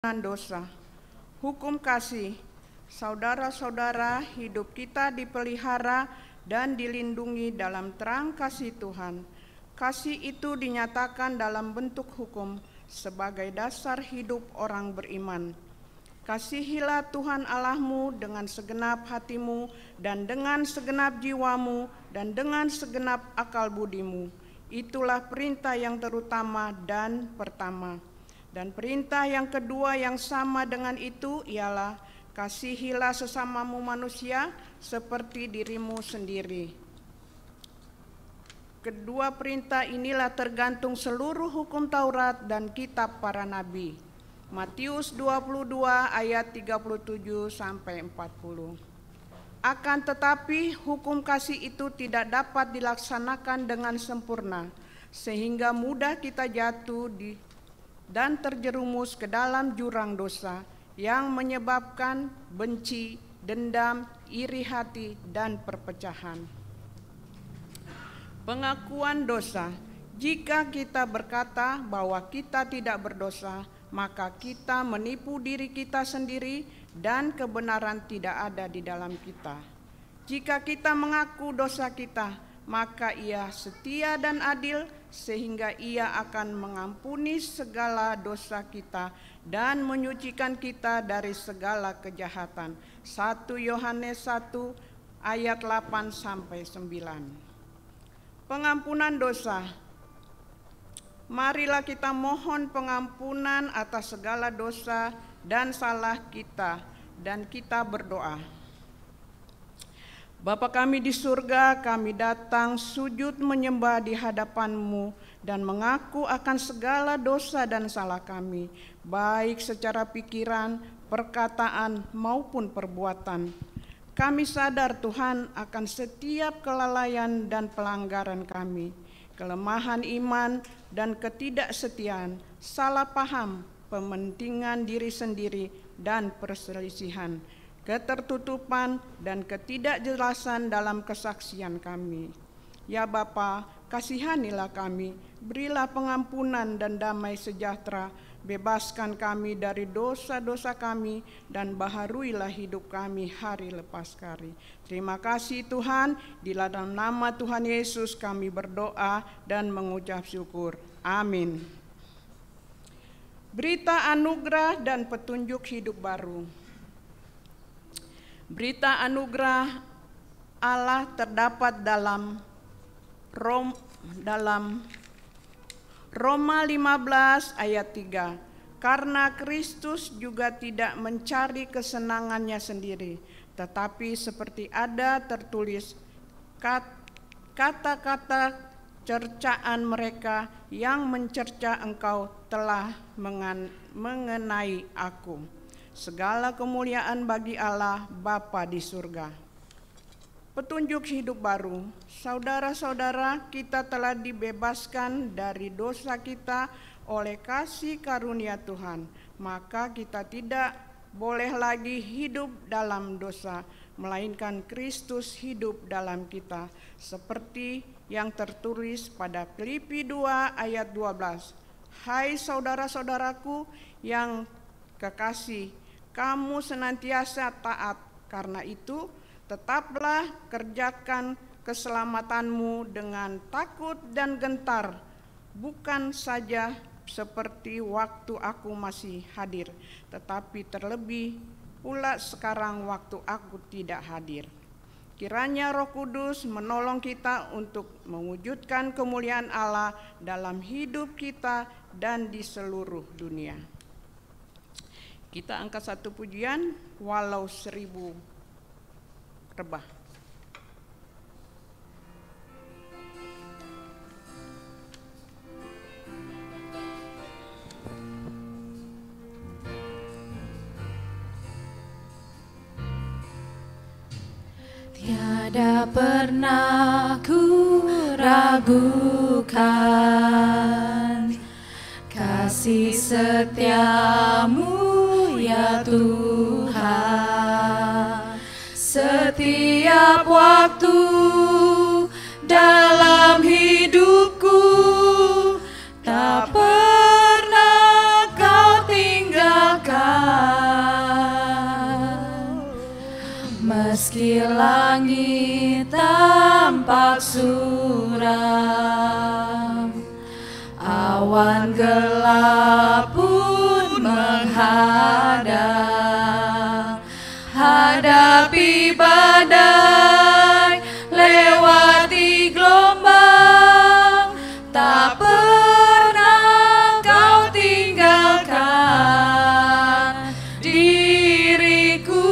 Dosa. Hukum kasih, saudara-saudara, hidup kita dipelihara dan dilindungi dalam terang kasih Tuhan. Kasih itu dinyatakan dalam bentuk hukum sebagai dasar hidup orang beriman. Kasihilah Tuhan Allahmu dengan segenap hatimu dan dengan segenap jiwamu dan dengan segenap akal budimu. Itulah perintah yang terutama dan pertama. Dan perintah yang kedua yang sama dengan itu ialah kasihilah sesamamu manusia seperti dirimu sendiri. Kedua perintah inilah tergantung seluruh hukum Taurat dan kitab para nabi. Matius 22 ayat 37 sampai 40. Akan tetapi hukum kasih itu tidak dapat dilaksanakan dengan sempurna sehingga mudah kita jatuh dan terjerumus ke dalam jurang dosa yang menyebabkan benci, dendam, iri hati, dan perpecahan. Pengakuan dosa. Jika kita berkata bahwa kita tidak berdosa, maka kita menipu diri kita sendiri dan kebenaran tidak ada di dalam kita. Jika kita mengaku dosa kita, maka Ia setia dan adil sehingga Ia akan mengampuni segala dosa kita dan menyucikan kita dari segala kejahatan. 1 Yohanes 1 ayat 8 sampai 9. Pengampunan dosa. Marilah kita mohon pengampunan atas segala dosa dan salah kita dan kita berdoa. Bapa kami di surga, kami datang sujud menyembah di hadapan-Mu dan mengaku akan segala dosa dan salah kami, baik secara pikiran, perkataan, maupun perbuatan. Kami sadar Tuhan akan setiap kelalaian dan pelanggaran kami, kelemahan iman dan ketidaksetiaan, salah paham, pementingan diri sendiri, dan perselisihan, ketertutupan dan ketidakjelasan dalam kesaksian kami. Ya Bapa, kasihanilah kami, berilah pengampunan dan damai sejahtera, bebaskan kami dari dosa-dosa kami dan baharuilah hidup kami hari lepas hari. Terima kasih Tuhan, di dalam nama Tuhan Yesus kami berdoa dan mengucap syukur. Amin. Berita anugerah dan petunjuk hidup baru. Berita anugerah Allah terdapat dalam Roma 15 ayat 3. Karena Kristus juga tidak mencari kesenangannya sendiri, tetapi seperti ada tertulis, kata-kata cercaan mereka yang mencerca engkau telah mengenai aku. Segala kemuliaan bagi Allah Bapa di surga. Petunjuk hidup baru. Saudara-saudara, kita telah dibebaskan dari dosa kita oleh kasih karunia Tuhan. Maka kita tidak boleh lagi hidup dalam dosa, melainkan Kristus hidup dalam kita. Seperti yang tertulis pada Filipi 2 ayat 12. Hai saudara-saudaraku yang kekasih, kamu senantiasa taat, karena itu tetaplah kerjakan keselamatanmu dengan takut dan gentar, bukan saja seperti waktu aku masih hadir, tetapi terlebih pula sekarang waktu aku tidak hadir. Kiranya Roh Kudus menolong kita untuk mewujudkan kemuliaan Allah dalam hidup kita dan di seluruh dunia. Kita angkat satu pujian, walau 1000 rebah. Tiada pernah ku ragukan kasih setiamu ya Tuhan, setiap waktu dalam hidupku tak pernah kau tinggalkan. Meski langit tampak suram, awan gelap pun menghadang, hadapi badai, lewati gelombang, tak pernah kau tinggalkan diriku.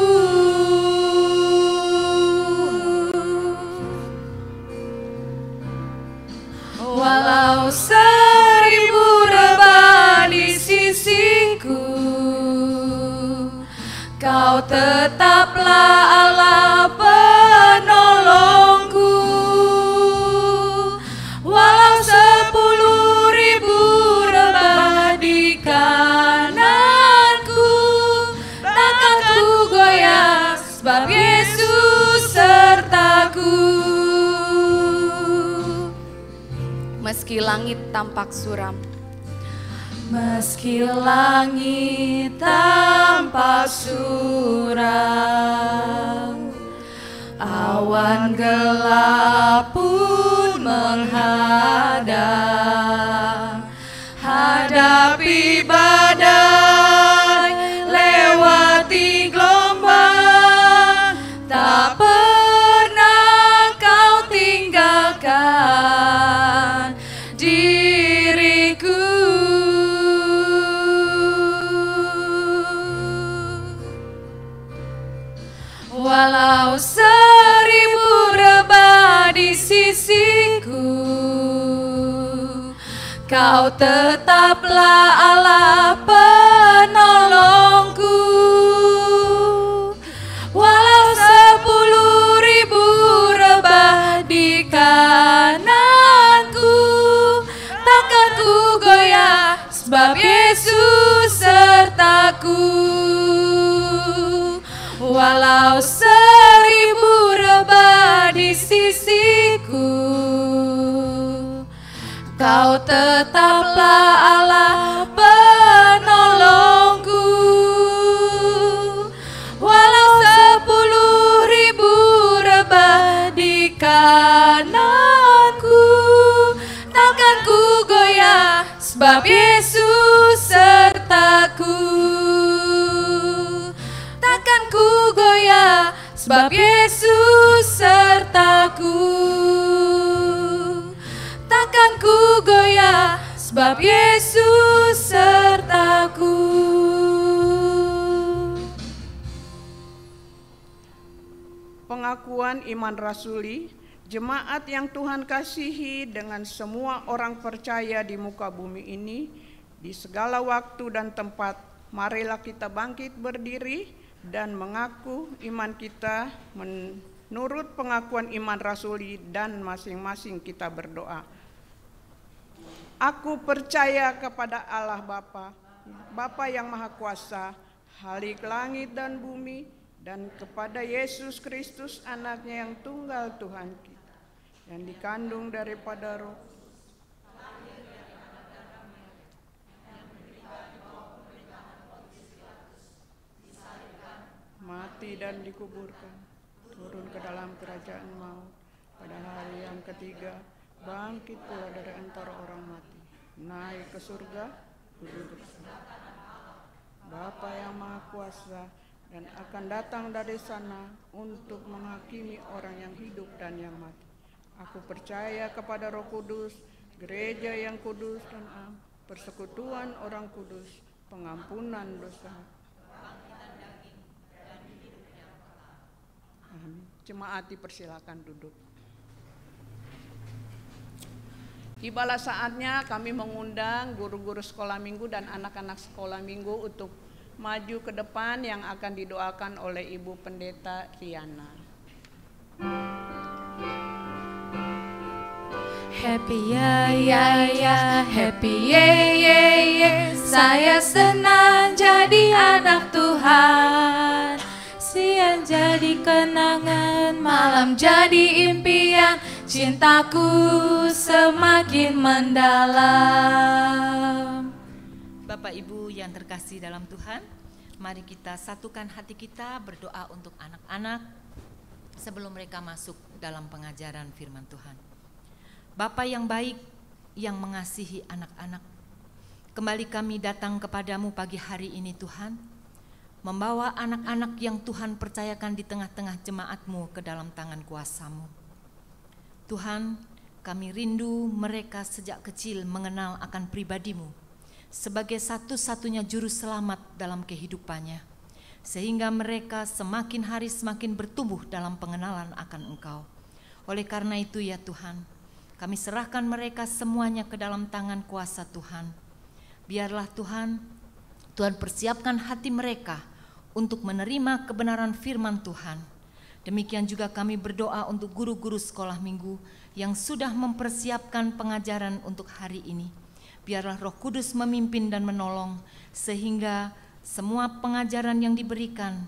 Walau 1000 rebah di sisiku, Kau tetaplah Allah penolongku. Walau 10.000 rebah di kananku, takkan ku goyah sebab Yesus sertaku. Meski langit tampak suram, meski langit tampak suram, awan gelap pun menghadang, hadapi badai, lewati gelombang, tak pernah kau tinggalkan diriku. Walau 1000 rebah di sisiku, Kau tetaplah Allah penolongku. Walau 10.000 rebah di kananku, takkan ku goyah sebab Yesus sertaku. Walau 1000 rebah di sisiku, Kau tetaplah Allah penolongku. Walau 10.000 rebah di kananku, takkan ku goyah sebab Yesus sertaku. Takkan ku goyah sebab Yesus sertaku. Takkan ku goyah sebab Yesus sertaku. Pengakuan iman rasuli, jemaat yang Tuhan kasihi dengan semua orang percaya di muka bumi ini, di segala waktu dan tempat, marilah kita bangkit berdiri dan mengaku iman kita menurut pengakuan iman rasuli, dan masing-masing kita berdoa. Aku percaya kepada Allah Bapa, Bapa yang Maha Kuasa, Khalik langit dan bumi, dan kepada Yesus Kristus anaknya yang tunggal Tuhan kita, yang dikandung daripada Roh, mati dan dikuburkan, turun ke dalam kerajaan maut, pada hari yang ketiga bangkit pula dari antara orang mati, naik ke surga, duduk bersama Bapa yang Maha Kuasa, dan akan datang dari sana untuk menghakimi orang yang hidup dan yang mati. Aku percaya kepada Roh Kudus, gereja yang kudus dan am, persekutuan orang kudus, pengampunan dosa. Amin. Jemaat dipersilakan duduk. Tibalah saatnya kami mengundang guru-guru sekolah minggu dan anak-anak sekolah minggu untuk maju ke depan yang akan didoakan oleh Ibu Pendeta Riana. Happy ya ya ya, happy ye ye ye, saya senang jadi anak Tuhan. Siang jadi kenangan, malam jadi impian, cintaku semakin mendalam. Bapak Ibu yang terkasih dalam Tuhan, mari kita satukan hati kita berdoa untuk anak-anak, sebelum mereka masuk dalam pengajaran firman Tuhan. Bapa yang baik, yang mengasihi anak-anak, kembali kami datang kepadamu pagi hari ini Tuhan, membawa anak-anak yang Tuhan percayakan di tengah-tengah jemaat-Mu ke dalam tangan kuasa-Mu. Tuhan, kami rindu mereka sejak kecil mengenal akan pribadi-Mu sebagai satu-satunya juru selamat dalam kehidupannya, sehingga mereka semakin hari semakin bertumbuh dalam pengenalan akan Engkau. Oleh karena itu ya Tuhan, kami serahkan mereka semuanya ke dalam tangan kuasa Tuhan. Biarlah Tuhan persiapkan hati mereka untuk menerima kebenaran firman Tuhan. Demikian juga kami berdoa untuk guru-guru sekolah minggu yang sudah mempersiapkan pengajaran untuk hari ini. Biarlah Roh Kudus memimpin dan menolong sehingga semua pengajaran yang diberikan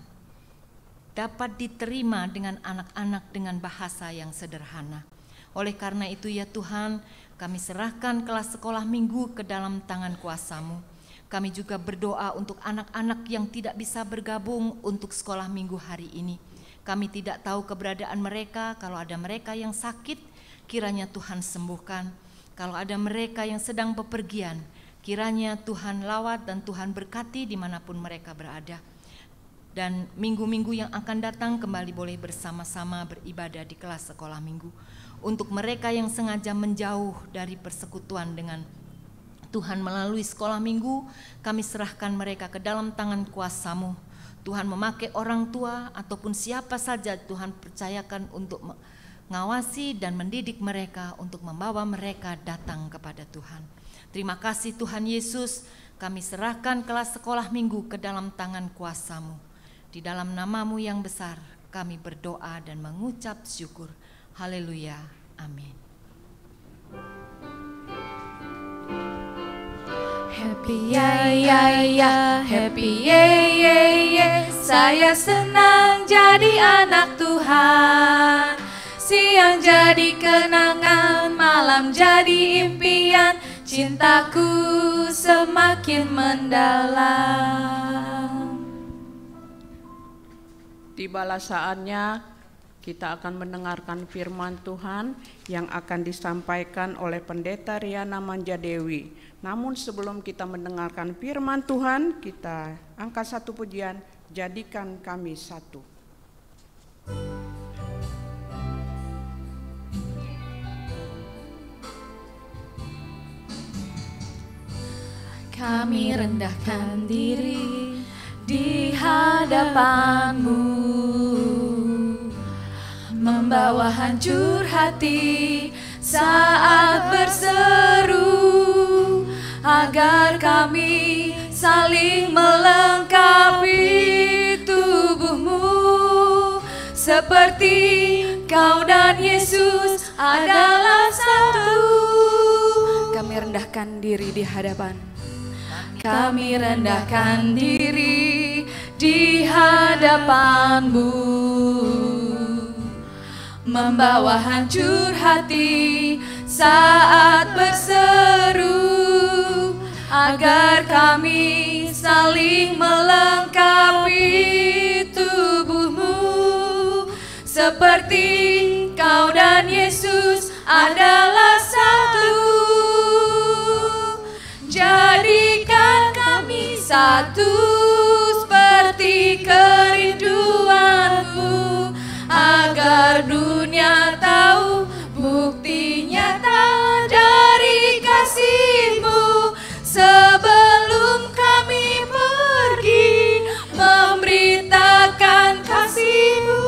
dapat diterima dengan anak-anak dengan bahasa yang sederhana. Oleh karena itu ya Tuhan, kami serahkan kelas sekolah minggu ke dalam tangan kuasa-Mu. Kami juga berdoa untuk anak-anak yang tidak bisa bergabung untuk sekolah minggu hari ini. Kami tidak tahu keberadaan mereka. Kalau ada mereka yang sakit, kiranya Tuhan sembuhkan. Kalau ada mereka yang sedang bepergian, kiranya Tuhan lawat dan Tuhan berkati dimanapun mereka berada. Dan minggu-minggu yang akan datang kembali boleh bersama-sama beribadah di kelas sekolah minggu. Untuk mereka yang sengaja menjauh dari persekutuan dengan Tuhan melalui sekolah minggu, kami serahkan mereka ke dalam tangan kuasa-Mu. Tuhan memakai orang tua ataupun siapa saja Tuhan percayakan untuk mengawasi dan mendidik mereka untuk membawa mereka datang kepada Tuhan. Terima kasih Tuhan Yesus, kami serahkan kelas sekolah minggu ke dalam tangan kuasa-Mu. Di dalam nama-Mu yang besar kami berdoa dan mengucap syukur. Haleluya, amin. Happy ya, happy ye, saya senang jadi anak Tuhan. Siang jadi kenangan, malam jadi impian, cintaku semakin mendalam. Tibalah saatnya kita akan mendengarkan firman Tuhan yang akan disampaikan oleh Pendeta Riana Manjadewi. Namun sebelum kita mendengarkan firman Tuhan, kita angkat satu pujian, jadikan kami satu. Kami rendahkan diri di hadapan-Mu, membawa hancur hati saat berseru, agar kami saling melengkapi tubuh-Mu, seperti Kau dan Yesus adalah satu. Kami rendahkan diri di hadapan. Kami rendahkan diri di hadapan-Mu, membawa hancur hati saat berseru, agar kami saling melengkapi tubuh-Mu, seperti Kau dan Yesus adalah satu. Jadikan kami satu seperti kerinduan-Mu, agar dunia tahu bukti nyata dari kasih-Mu. Sebelum kami pergi memberitakan kasih-Mu,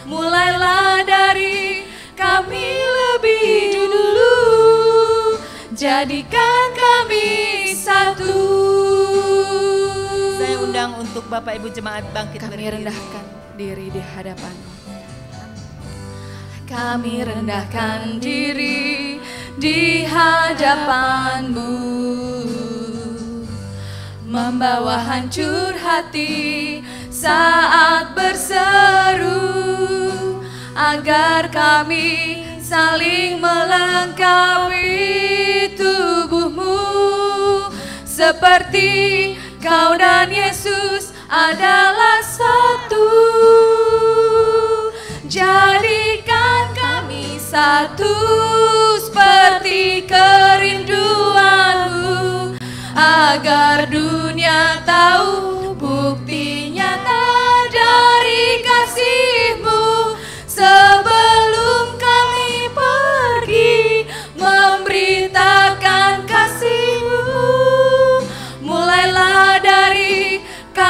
mulailah dari kami lebih dulu. Jadikan kami satu. Saya undang untuk Bapak Ibu Jemaat bangkit Kami berdiri. rendahkan diri di hadapan. Kami rendahkan diri di hadapan-Mu, membawa hancur hati saat berseru, agar kami saling melengkapi tubuh-Mu, seperti Kau dan Yesus adalah satu.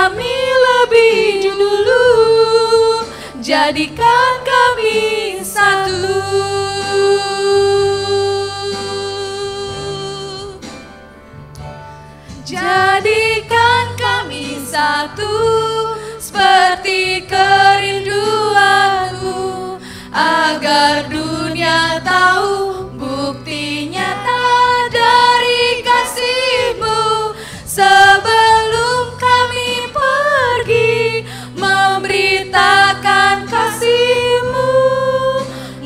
kami lebih dulu, jadikan kami satu. Jadikan kami satu, seperti kerinduanmu, agar dunia tahu bukti nyata dari kasih-Mu. Sebelum kami pergi memberitakan kasih-Mu,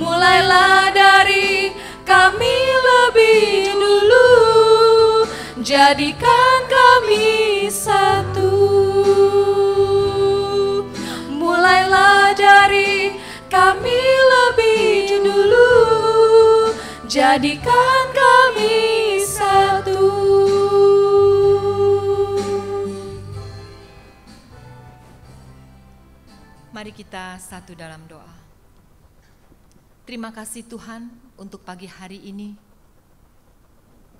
mulailah dari kami lebih dulu, jadikan kami satu. Mulailah dari kami lebih dulu, jadikan kami satu. Mari kita satu dalam doa. Terima kasih Tuhan untuk pagi hari ini.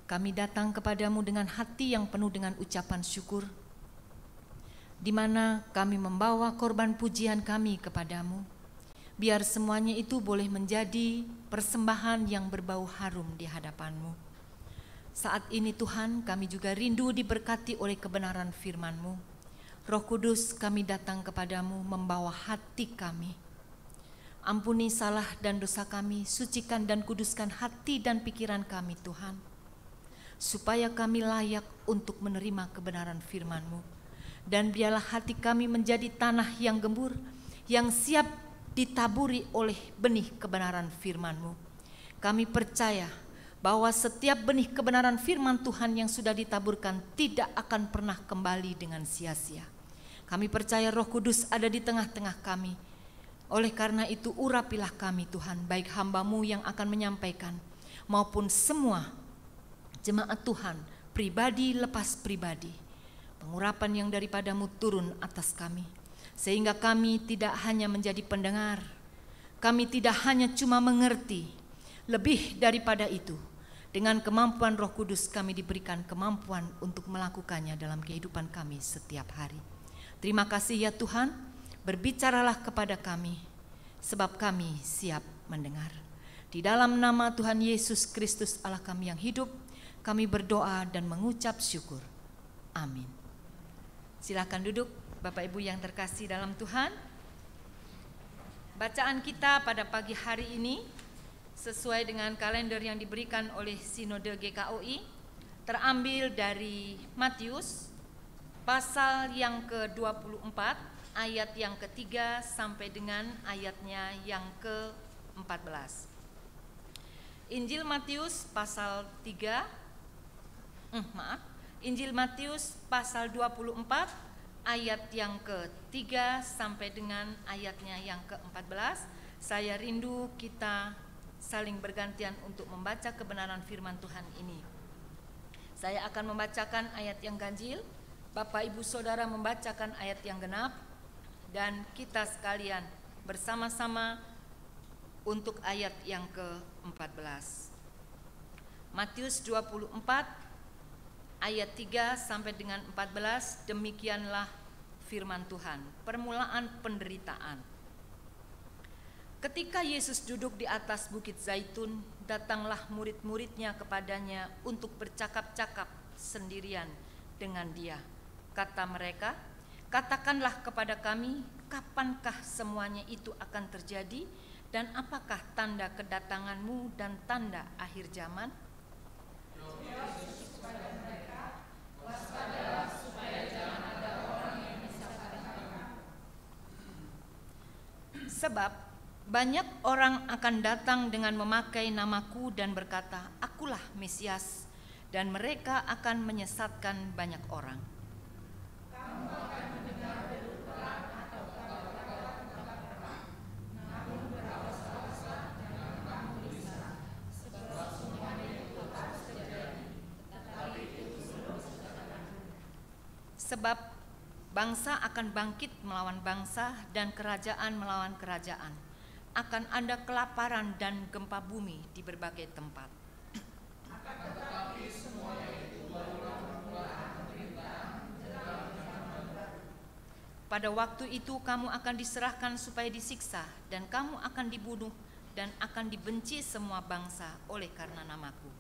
Kami datang kepadamu dengan hati yang penuh dengan ucapan syukur, di mana kami membawa korban pujian kami kepadamu. Biar semuanya itu boleh menjadi persembahan yang berbau harum di hadapan-Mu. Saat ini Tuhan, kami juga rindu diberkati oleh kebenaran firman-Mu. Roh Kudus, kami datang kepadamu membawa hati kami. Ampuni salah dan dosa kami, sucikan dan kuduskan hati dan pikiran kami Tuhan, supaya kami layak untuk menerima kebenaran firman-Mu. Dan biarlah hati kami menjadi tanah yang gembur, yang siap ditaburi oleh benih kebenaran firman-Mu. Kami percaya bahwa setiap benih kebenaran firman Tuhan yang sudah ditaburkan tidak akan pernah kembali dengan sia-sia. Kami percaya Roh Kudus ada di tengah-tengah kami. Oleh karena itu urapilah kami Tuhan, baik hamba-Mu yang akan menyampaikan maupun semua jemaat Tuhan, pribadi lepas pribadi. Pengurapan yang daripada-Mu turun atas kami, sehingga kami tidak hanya menjadi pendengar, kami tidak hanya cuma mengerti, lebih daripada itu, dengan kemampuan Roh Kudus kami diberikan kemampuan untuk melakukannya dalam kehidupan kami setiap hari. Terima kasih ya Tuhan, berbicaralah kepada kami, sebab kami siap mendengar. Di dalam nama Tuhan Yesus Kristus Allah kami yang hidup, kami berdoa dan mengucap syukur. Amin. Silakan duduk Bapak Ibu yang terkasih dalam Tuhan. Bacaan kita pada pagi hari ini sesuai dengan kalender yang diberikan oleh Sinode GKOI terambil dari Matius pasal yang ke-24 ayat yang ketiga sampai dengan ayatnya yang ke-14. Injil Matius pasal 3 Injil Matius pasal 24 ayat yang ke-3 sampai dengan ayatnya yang ke-14. Saya rindu kita saling bergantian untuk membaca kebenaran firman Tuhan ini. Saya akan membacakan ayat yang ganjil, Bapak Ibu Saudara membacakan ayat yang genap, dan kita sekalian bersama-sama untuk ayat yang ke-14. Matius 24 ayat 3 sampai dengan 14, demikianlah firman Tuhan. Permulaan penderitaan. Ketika Yesus duduk di atas bukit Zaitun, datanglah murid-muridnya kepadanya untuk bercakap-cakap sendirian dengan dia. Kata mereka, katakanlah kepada kami, kapankah semuanya itu akan terjadi, dan apakah tanda kedatangan-Mu dan tanda akhir zaman? Waspadalah supaya jangan ada orang yang menyesatkan. Sebab banyak orang akan datang dengan memakai namaku dan berkata, akulah Mesias, dan mereka akan menyesatkan banyak orang. Kamu akan mendengar deru perang atau kabar-kabar tentang perang, namun berawas-awaslah jangan kamu gelisah, sebab semuanya itu harus terjadi, tetapi itu belum sekarang. Sebab bangsa akan bangkit melawan bangsa dan kerajaan melawan kerajaan. Akan ada kelaparan dan gempa bumi di berbagai tempat. Pada waktu itu kamu akan diserahkan supaya disiksa, dan kamu akan dibunuh, dan akan dibenci semua bangsa oleh karena namaku.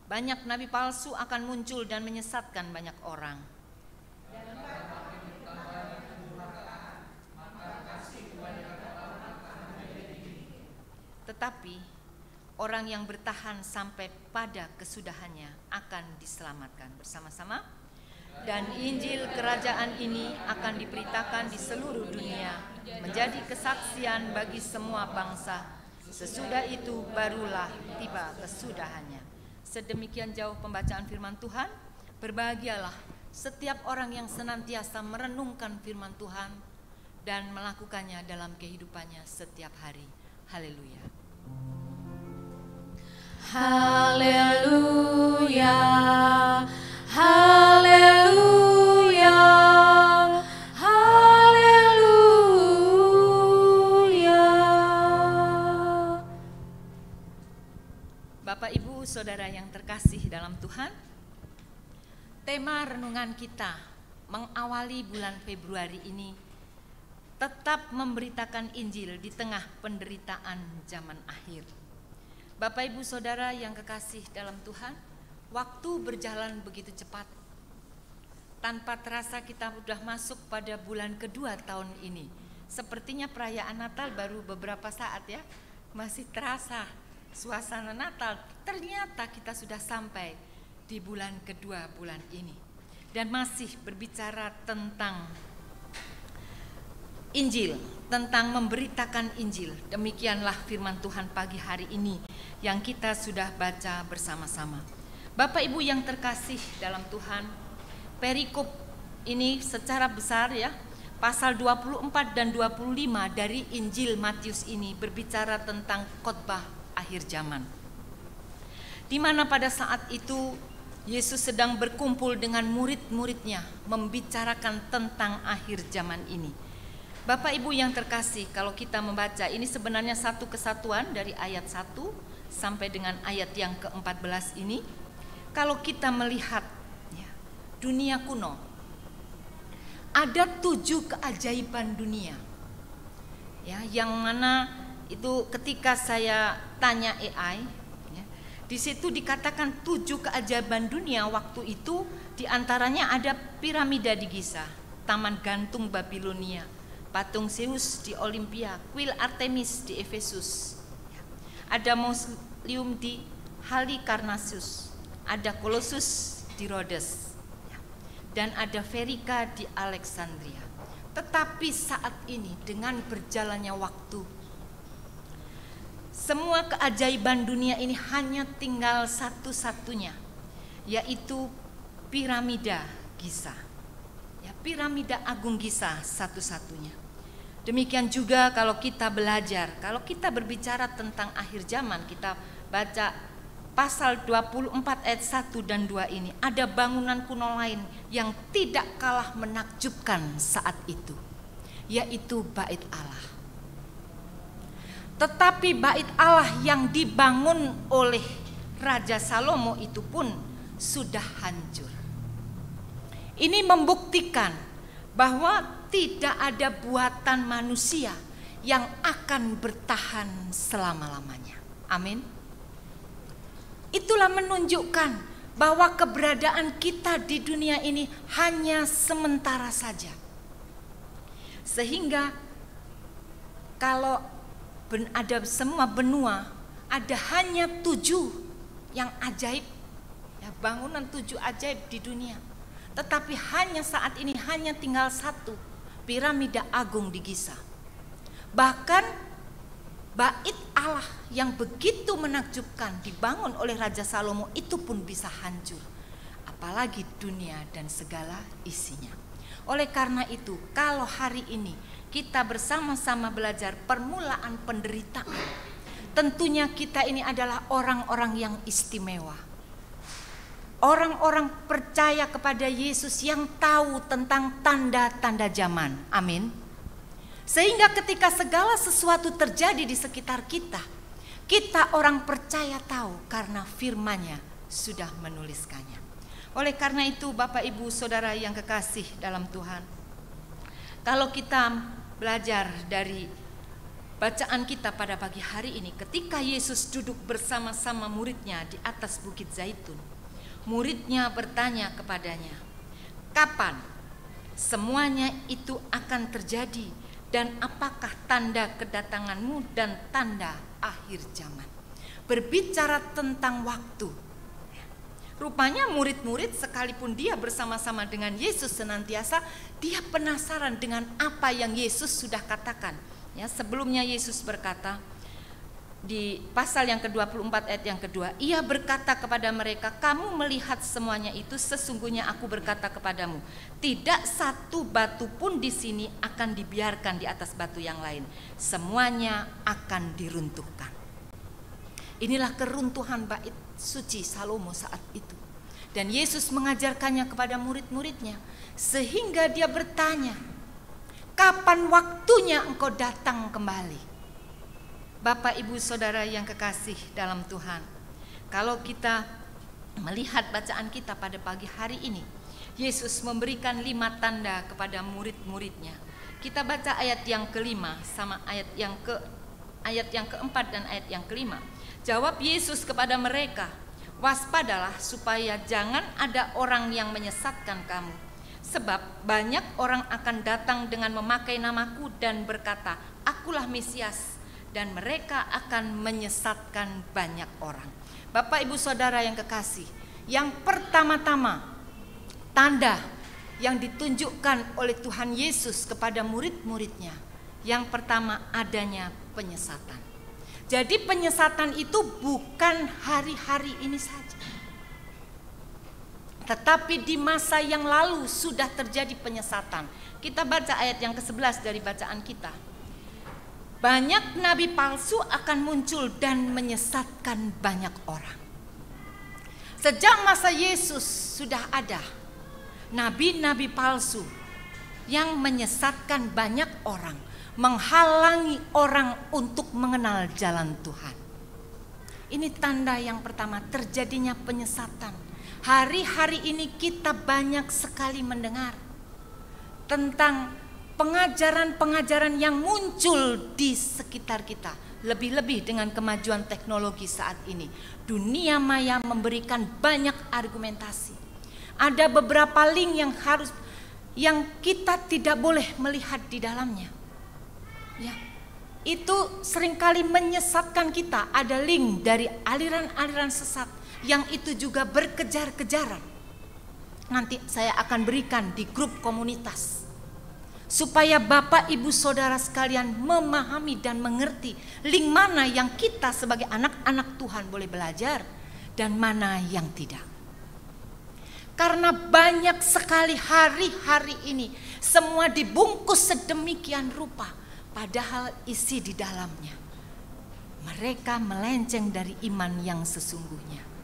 Banyak nabi palsu akan muncul dan menyesatkan banyak orang. Tetapi orang yang bertahan sampai pada kesudahannya akan diselamatkan. Bersama-sama. Dan Injil kerajaan ini akan diberitakan di seluruh dunia, menjadi kesaksian bagi semua bangsa. Sesudah itu barulah tiba kesudahannya. Sedemikian jauh pembacaan firman Tuhan. Berbahagialah setiap orang yang senantiasa merenungkan firman Tuhan dan melakukannya dalam kehidupannya setiap hari. Haleluya. Haleluya. Haleluya. Haleluya. Bapak, Ibu, Saudara yang terkasih dalam Tuhan, tema renungan kita mengawali bulan Februari ini tetap memberitakan Injil di tengah penderitaan zaman akhir. Bapak, Ibu, Saudara yang kekasih dalam Tuhan, waktu berjalan begitu cepat. Tanpa terasa kita sudah masuk pada bulan kedua tahun ini. Sepertinya perayaan Natal baru beberapa saat ya, masih terasa suasana Natal. Ternyata kita sudah sampai di bulan kedua bulan ini. Dan masih berbicara tentang Injil, tentang memberitakan Injil. Demikianlah firman Tuhan pagi hari ini yang kita sudah baca bersama-sama. Bapak, Ibu yang terkasih dalam Tuhan, perikop ini secara besar ya, pasal 24 dan 25 dari Injil Matius ini berbicara tentang khotbah akhir zaman. Di mana pada saat itu Yesus sedang berkumpul dengan murid-muridnya membicarakan tentang akhir zaman ini. Bapak, Ibu yang terkasih, kalau kita membaca ini sebenarnya satu kesatuan dari ayat 1 sampai dengan ayat yang ke-14 ini. Kalau kita melihat ya, dunia kuno, ada 7 keajaiban dunia ya, yang mana itu ketika saya tanya AI ya, di situ dikatakan 7 keajaiban dunia waktu itu. Diantaranya ada piramida di Giza, taman gantung Babilonia, patung Zeus di Olimpia, kuil Artemis di Efesus ya. Ada mausoleum di Halikarnassus, ada Kolossus di Rhodes ya, dan ada Verika di Alexandria. Tetapi saat ini dengan berjalannya waktu, semua keajaiban dunia ini hanya tinggal satu-satunya, yaitu piramida Giza ya, piramida Agung Giza satu-satunya. Demikian juga kalau kita belajar, kalau kita berbicara tentang akhir zaman, kita baca pasal 24 ayat 1 dan 2 ini, ada bangunan kuno lain yang tidak kalah menakjubkan saat itu, yaitu Bait Allah. Tetapi Bait Allah yang dibangun oleh Raja Salomo itu pun sudah hancur. Ini membuktikan bahwa tidak ada buatan manusia yang akan bertahan selama-lamanya. Amin. Itulah menunjukkan bahwa keberadaan kita di dunia ini hanya sementara saja. Sehingga kalau ada semua benua, ada hanya 7 yang ajaib ya, bangunan 7 ajaib di dunia. Tetapi hanya saat ini hanya tinggal 1, piramida agung di Giza. Bahkan Bait Allah yang begitu menakjubkan dibangun oleh Raja Salomo itu pun bisa hancur, apalagi dunia dan segala isinya. Oleh karena itu, kalau hari ini kita bersama-sama belajar permulaan penderitaan, tentunya kita ini adalah orang-orang yang istimewa. Orang-orang percaya kepada Yesus yang tahu tentang tanda-tanda zaman. Amin. Sehingga ketika segala sesuatu terjadi di sekitar kita, Kita orang percaya tahu karena firman-Nya sudah menuliskannya. Oleh karena itu Bapak Ibu Saudara yang kekasih dalam Tuhan, kalau kita belajar dari bacaan kita pada pagi hari ini, ketika Yesus duduk bersama-sama muridnya di atas Bukit Zaitun, muridnya bertanya kepadanya, kapan semuanya itu akan terjadi dan apakah tanda kedatanganmu dan tanda akhir zaman? Berbicara tentang waktu. Rupanya murid-murid sekalipun dia bersama-sama dengan Yesus senantiasa, dia penasaran dengan apa yang Yesus sudah katakan. Ya, sebelumnya Yesus berkata di pasal yang ke-24 ayat yang kedua, Ia berkata kepada mereka, kamu melihat semuanya itu, sesungguhnya aku berkata kepadamu, tidak satu batu pun di sini akan dibiarkan di atas batu yang lain. Semuanya akan diruntuhkan. Inilah keruntuhan bait suci Salomo saat itu. Dan Yesus mengajarkannya kepada murid-muridnya, sehingga dia bertanya, kapan waktunya engkau datang kembali? Bapak Ibu Saudara yang kekasih dalam Tuhan, kalau kita melihat bacaan kita pada pagi hari ini, Yesus memberikan 5 tanda kepada murid-muridnya. Kita baca ayat yang kelima sama ayat yang keempat dan ayat yang kelima. Jawab Yesus kepada mereka, waspadalah supaya jangan ada orang yang menyesatkan kamu. Sebab banyak orang akan datang dengan memakai namaku dan berkata, akulah Mesias, dan mereka akan menyesatkan banyak orang. Bapak Ibu Saudara yang kekasih, yang pertama-tama tanda yang ditunjukkan oleh Tuhan Yesus kepada murid-muridnya, yang pertama adanya penyesatan. Jadi penyesatan itu bukan hari-hari ini saja, tetapi di masa yang lalu sudah terjadi penyesatan. Kita baca ayat yang ke-11 dari bacaan kita. Banyak nabi palsu akan muncul dan menyesatkan banyak orang. Sejak masa Yesus sudah ada nabi-nabi palsu yang menyesatkan banyak orang, menghalangi orang untuk mengenal jalan Tuhan. Ini tanda yang pertama, terjadinya penyesatan. Hari-hari ini kita banyak sekali mendengar tentang pengajaran-pengajaran yang muncul di sekitar kita. Lebih-lebih dengan kemajuan teknologi saat ini, dunia maya memberikan banyak argumentasi. Ada beberapa link yang kita tidak boleh melihat di dalamnya. Ya, itu seringkali menyesatkan kita. Ada link dari aliran-aliran sesat yang itu juga berkejar-kejaran. Nanti saya akan berikan di grup komunitas, supaya Bapak Ibu Saudara sekalian memahami dan mengerti link mana yang kita sebagai anak-anak Tuhan boleh belajar dan mana yang tidak. Karena banyak sekali hari-hari ini semua dibungkus sedemikian rupa, padahal isi di dalamnya mereka melenceng dari iman yang sesungguhnya.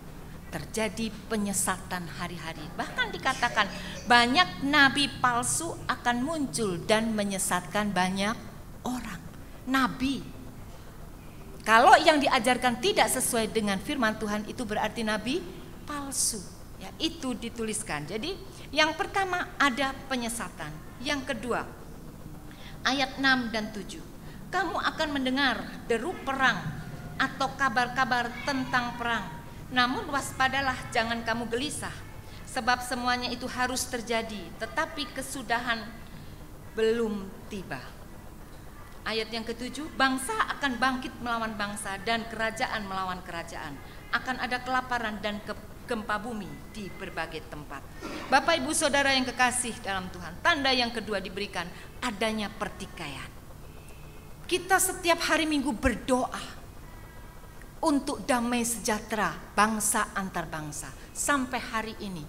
Terjadi penyesatan hari-hari. Bahkan dikatakan banyak nabi palsu akan muncul dan menyesatkan banyak orang. Nabi, kalau yang diajarkan tidak sesuai dengan firman Tuhan, itu berarti nabi palsu. Ya, itu dituliskan. Jadi yang pertama ada penyesatan. Yang kedua, ayat 6 dan 7. Kamu akan mendengar deru perang atau kabar-kabar tentang perang. Namun waspadalah, jangan kamu gelisah, sebab semuanya itu harus terjadi, tetapi kesudahan belum tiba. Ayat yang ke-7, bangsa akan bangkit melawan bangsa dan kerajaan melawan kerajaan. Akan ada kelaparan dan gempa bumi di berbagai tempat. Bapak Ibu Saudara yang kekasih dalam Tuhan, tanda yang kedua diberikan, adanya pertikaian. Kita setiap hari Minggu berdoa untuk damai sejahtera bangsa antar bangsa. Sampai hari ini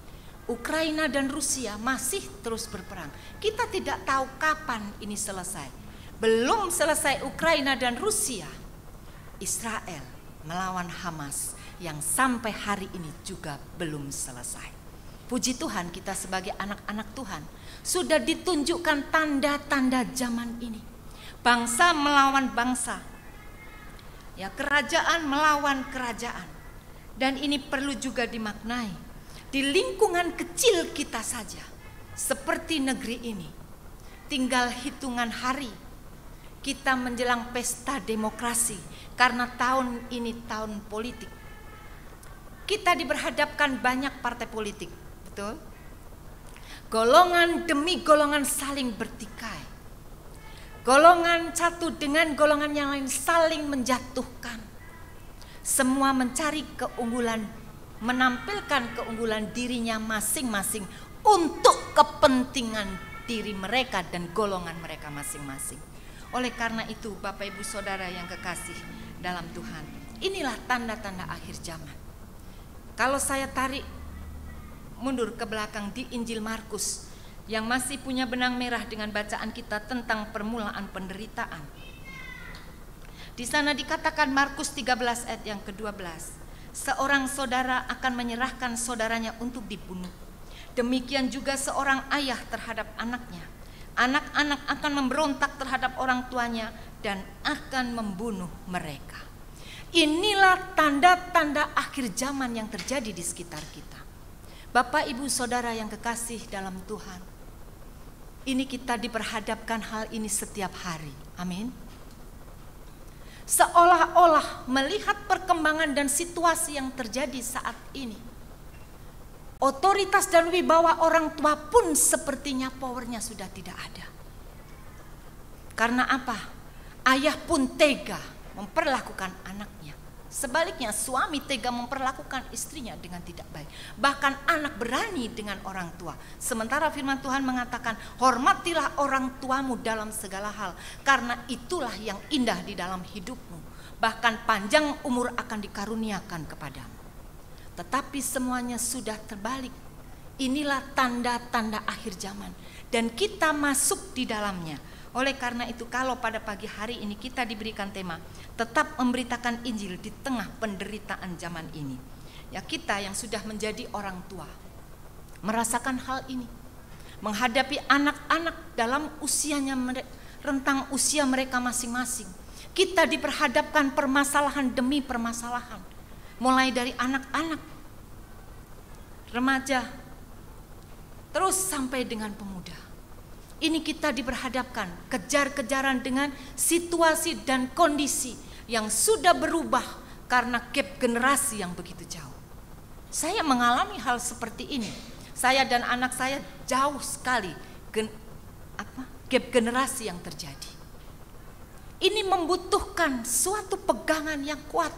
Ukraina dan Rusia masih terus berperang. Kita tidak tahu kapan ini selesai. Belum selesai Ukraina dan Rusia, Israel melawan Hamas yang sampai hari ini juga belum selesai. Puji Tuhan, kita sebagai anak-anak Tuhan sudah ditunjukkan tanda-tanda zaman ini. Bangsa melawan bangsa, Ya, kerajaan melawan kerajaan. Dan ini perlu juga dimaknai di lingkungan kecil kita saja, seperti negeri ini. Tinggal hitungan hari kita menjelang pesta demokrasi, karena tahun ini tahun politik. Kita diberhadapkan banyak partai politik, betul? Golongan demi golongan saling bertikai. Golongan satu dengan golongan yang lain saling menjatuhkan. Semua mencari keunggulan, menampilkan keunggulan dirinya masing-masing untuk kepentingan diri mereka dan golongan mereka masing-masing. Oleh karena itu, Bapak Ibu Saudara yang kekasih dalam Tuhan, inilah tanda-tanda akhir zaman. Kalau saya tarik mundur ke belakang di Injil Markus yang masih punya benang merah dengan bacaan kita tentang permulaan penderitaan. Di sana dikatakan Markus 13 ayat yang ke-12, seorang saudara akan menyerahkan saudaranya untuk dibunuh. Demikian juga seorang ayah terhadap anaknya. Anak-anak akan memberontak terhadap orang tuanya dan akan membunuh mereka. Inilah tanda-tanda akhir zaman yang terjadi di sekitar kita. Bapak, Ibu, Saudara yang kekasih dalam Tuhan, ini kita diperhadapkan hal ini setiap hari. Amin. Seolah-olah melihat perkembangan dan situasi yang terjadi saat ini, otoritas dan wibawa orang tua pun sepertinya powernya sudah tidak ada. Karena apa? Ayah pun tega memperlakukan anaknya. Sebaliknya suami tega memperlakukan istrinya dengan tidak baik. Bahkan anak berani dengan orang tua. Sementara firman Tuhan mengatakan, hormatilah orang tuamu dalam segala hal, karena itulah yang indah di dalam hidupmu. Bahkan panjang umur akan dikaruniakan kepadamu. Tetapi semuanya sudah terbalik. Inilah tanda-tanda akhir zaman. Dan kita masuk di dalamnya. Oleh karena itu, kalau pada pagi hari ini kita diberikan tema tetap memberitakan Injil di tengah penderitaan zaman ini, ya, kita yang sudah menjadi orang tua merasakan hal ini, menghadapi anak-anak dalam usianya, rentang usia mereka masing-masing. Kita diperhadapkan permasalahan demi permasalahan, mulai dari anak-anak, remaja, terus sampai dengan pemuda. Ini kita diperhadapkan kejar-kejaran dengan situasi dan kondisi yang sudah berubah karena gap generasi yang begitu jauh. Saya mengalami hal seperti ini. Saya dan anak saya jauh sekali gap generasi yang terjadi. Ini membutuhkan suatu pegangan yang kuat.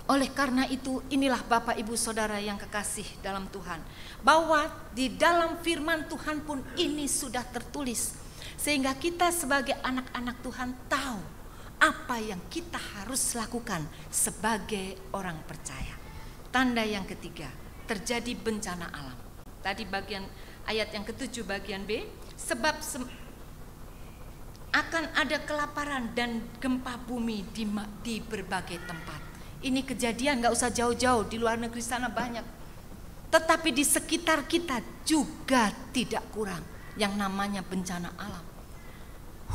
Oleh karena itu, inilah Bapak, Ibu, Saudara yang kekasih dalam Tuhan, bahwa di dalam firman Tuhan pun ini sudah tertulis, sehingga kita sebagai anak-anak Tuhan tahu apa yang kita harus lakukan sebagai orang percaya. Tanda yang ketiga, terjadi bencana alam. Tadi bagian ayat yang ke-7 bagian B, sebab akan ada kelaparan dan gempa bumi di berbagai tempat. Ini kejadian, gak usah jauh-jauh, di luar negeri sana banyak. Tetapi di sekitar kita juga tidak kurang yang namanya bencana alam.